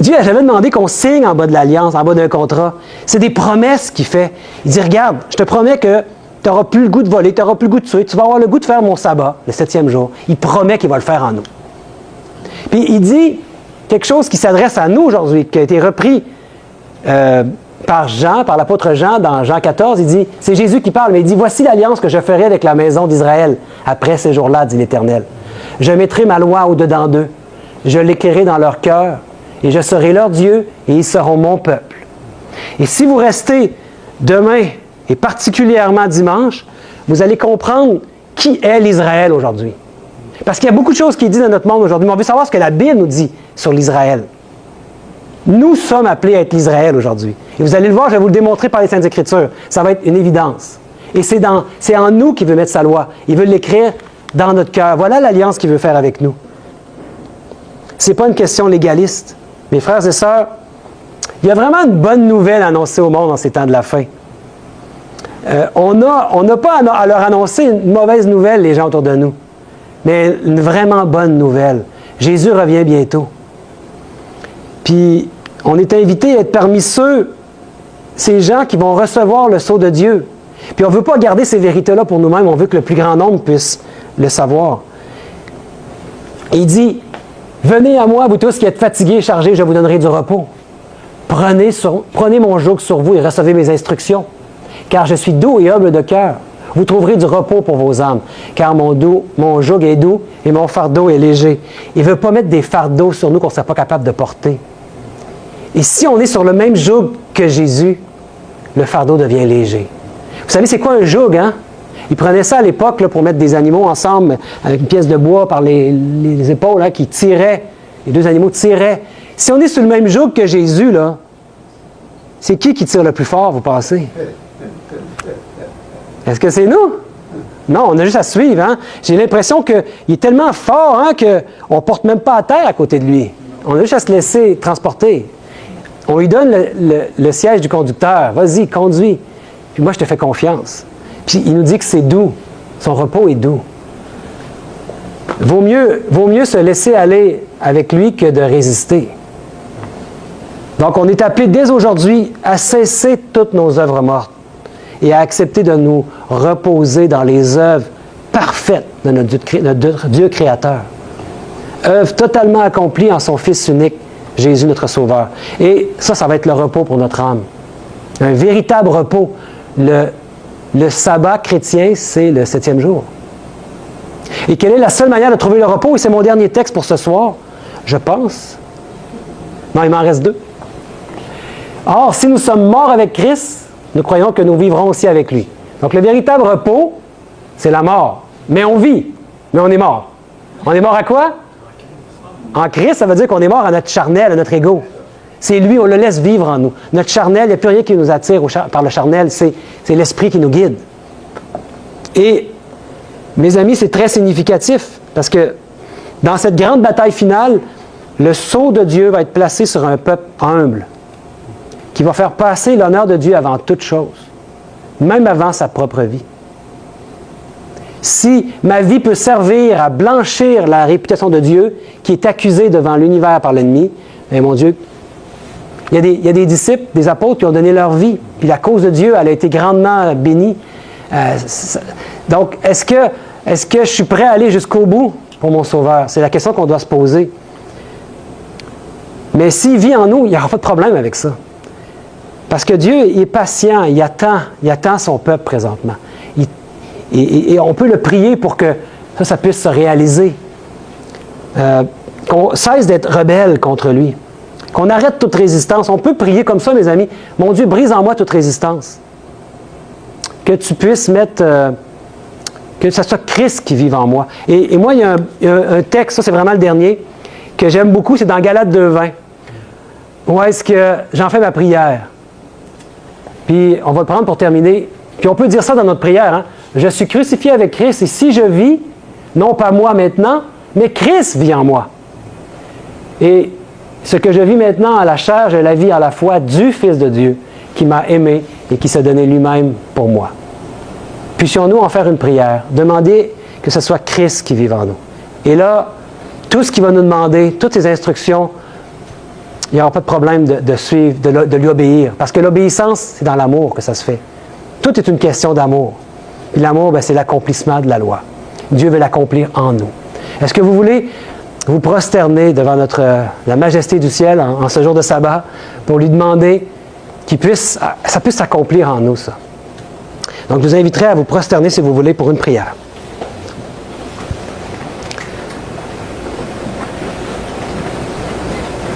Dieu n'a jamais demandé qu'on signe en bas de l'alliance, en bas d'un contrat. C'est des promesses qu'il fait. Il dit, regarde, je te promets que tu n'auras plus le goût de voler, tu n'auras plus le goût de tuer, tu vas avoir le goût de faire mon sabbat, le 7e jour. Il promet qu'il va le faire en nous. Puis il dit quelque chose qui s'adresse à nous aujourd'hui, qui a été repris par Jean, par l'apôtre Jean, dans Jean 14. Il dit, c'est Jésus qui parle, mais il dit, voici l'alliance que je ferai avec la maison d'Israël après ces jours-là, dit l'Éternel. Je mettrai ma loi au-dedans d'eux, je l'écrirai dans leur cœur, et je serai leur Dieu, et ils seront mon peuple. Et si vous restez demain, et particulièrement dimanche, vous allez comprendre qui est l'Israël aujourd'hui. Parce qu'il y a beaucoup de choses qui sont dites dans notre monde aujourd'hui, mais on veut savoir ce que la Bible nous dit sur l'Israël. Nous sommes appelés à être l'Israël aujourd'hui. Et vous allez le voir, je vais vous le démontrer par les Saintes Écritures. Ça va être une évidence. Et c'est en nous qu'il veut mettre sa loi. Il veut l'écrire dans notre cœur. Voilà l'alliance qu'il veut faire avec nous. Ce n'est pas une question légaliste. Mes frères et sœurs, il y a vraiment une bonne nouvelle annoncée au monde en ces temps de la fin. On n'a pas à leur annoncer une mauvaise nouvelle, les gens autour de nous. Mais une vraiment bonne nouvelle. Jésus revient bientôt. Puis, on est invité à être parmi ces gens qui vont recevoir le sceau de Dieu. Puis, on ne veut pas garder ces vérités-là pour nous-mêmes, on veut que le plus grand nombre puisse le savoir. Et il dit, « Venez à moi, vous tous qui êtes fatigués et chargés, je vous donnerai du repos. Prenez mon joug sur vous et recevez mes instructions, car je suis doux et humble de cœur. Vous trouverez du repos pour vos âmes, car mon joug est doux et mon fardeau est léger. » Il ne veut pas mettre des fardeaux sur nous qu'on ne serait pas capable de porter. Et si on est sur le même joug que Jésus, le fardeau devient léger. Vous savez, c'est quoi un joug, hein? Ils prenaient ça à l'époque là, pour mettre des animaux ensemble avec une pièce de bois par les épaules là, qui tiraient. Les deux animaux tiraient. Si on est sur le même joug que Jésus, là, c'est qui tire le plus fort, vous pensez? Est-ce que c'est nous? Non, on a juste à suivre. Hein? J'ai l'impression qu'il est tellement fort hein, qu'on ne porte même pas à terre à côté de lui. On a juste à se laisser transporter. On lui donne le siège du conducteur. Vas-y, conduis. Puis moi, je te fais confiance. Puis il nous dit que c'est doux. Son repos est doux. Vaut mieux se laisser aller avec lui que de résister. Donc, on est appelé dès aujourd'hui à cesser toutes nos œuvres mortes et à accepter de nous reposer dans les œuvres parfaites de notre Dieu créateur. Œuvre totalement accomplie en son Fils unique, Jésus notre Sauveur. Et ça va être le repos pour notre âme. Un véritable repos. Le sabbat chrétien, c'est le 7e jour. Et quelle est la seule manière de trouver le repos? Et c'est mon dernier texte pour ce soir, je pense. Non, il m'en reste 2. Or, si nous sommes morts avec Christ, nous croyons que nous vivrons aussi avec lui. Donc, le véritable repos, c'est la mort. Mais on vit, mais on est mort. On est mort à quoi? En Christ, ça veut dire qu'on est mort à notre charnel, à notre ego. C'est lui, on le laisse vivre en nous. Notre charnel, il n'y a plus rien qui nous attire par le charnel, c'est l'esprit qui nous guide. Et, mes amis, c'est très significatif, parce que dans cette grande bataille finale, le sceau de Dieu va être placé sur un peuple humble, qui va faire passer l'honneur de Dieu avant toute chose, même avant sa propre vie. Si ma vie peut servir à blanchir la réputation de Dieu, qui est accusée devant l'univers par l'ennemi, bien, mon Dieu, il y a des disciples, des apôtres qui ont donné leur vie, puis la cause de Dieu, elle a été grandement bénie. Donc, est-ce que je suis prêt à aller jusqu'au bout pour mon Sauveur? C'est la question qu'on doit se poser. Mais s'il vit en nous, il n'y aura pas de problème avec ça. Parce que Dieu il est patient, il attend son peuple présentement. Et on peut le prier pour que ça puisse se réaliser. Qu'on cesse d'être rebelle contre lui. Qu'on arrête toute résistance. On peut prier comme ça, mes amis. Mon Dieu, brise en moi toute résistance. Que tu puisses mettre... que ce soit Christ qui vive en moi. Et moi, il y a un texte, ça c'est vraiment le dernier, que j'aime beaucoup, c'est dans Galates 2:20. Où est-ce que j'en fais ma prière? Puis on va le prendre pour terminer. Puis on peut dire ça dans notre prière. Hein? Je suis crucifié avec Christ et si je vis, non pas moi maintenant, mais Christ vit en moi. Et ce que je vis maintenant à la chair, je la vis à la foi du Fils de Dieu qui m'a aimé et qui s'est donné lui-même pour moi. Puissions-nous en faire une prière, demander que ce soit Christ qui vive en nous. Et là, tout ce qu'il va nous demander, toutes ses instructions, il n'y aura pas de problème de suivre, de lui obéir. Parce que l'obéissance, c'est dans l'amour que ça se fait. Tout est une question d'amour. Et l'amour, c'est l'accomplissement de la loi. Dieu veut l'accomplir en nous. Est-ce que vous voulez vous prosterner devant la majesté du ciel en ce jour de sabbat pour lui demander ça puisse s'accomplir en nous, ça? Donc, je vous inviterai à vous prosterner, si vous voulez, pour une prière.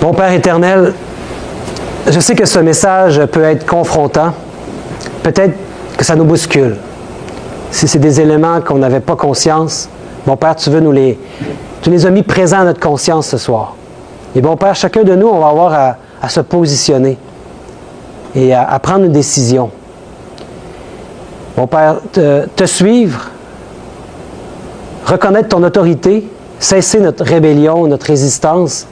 Mon Père éternel, je sais que ce message peut être confrontant. Peut-être que ça nous bouscule. Si c'est des éléments qu'on n'avait pas conscience, mon Père, tu les as mis présents à notre conscience ce soir. Et bon Père, chacun de nous, on va avoir à se positionner et à prendre une décision. Mon Père, te suivre, reconnaître ton autorité, cesser notre rébellion, notre résistance.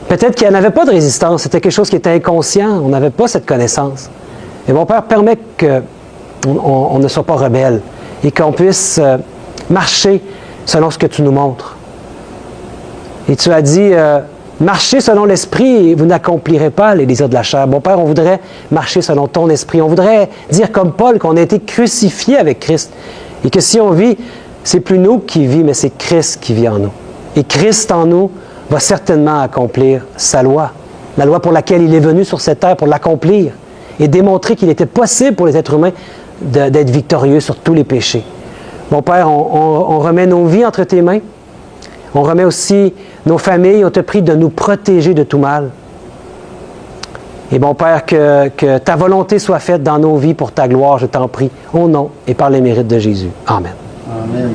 Peut-être qu'il n'y en avait pas de résistance, c'était quelque chose qui était inconscient, on n'avait pas cette connaissance. Et mon Père, permet qu'on ne soit pas rebelle et qu'on puisse marcher selon ce que tu nous montres. Et tu as dit, marchez selon l'esprit et vous n'accomplirez pas les désirs de la chair. Mon Père, on voudrait marcher selon ton esprit. On voudrait dire comme Paul qu'on a été crucifié avec Christ. Et que si on vit, c'est plus nous qui vit, mais c'est Christ qui vit en nous. Et Christ en nous va certainement accomplir sa loi. La loi pour laquelle il est venu sur cette terre pour l'accomplir et démontrer qu'il était possible pour les êtres humains d'être victorieux sur tous les péchés. Mon Père, on remet nos vies entre tes mains. On remet aussi nos familles. On te prie de nous protéger de tout mal. Et mon Père, que ta volonté soit faite dans nos vies pour ta gloire, je t'en prie, au nom et par les mérites de Jésus. Amen. Amen.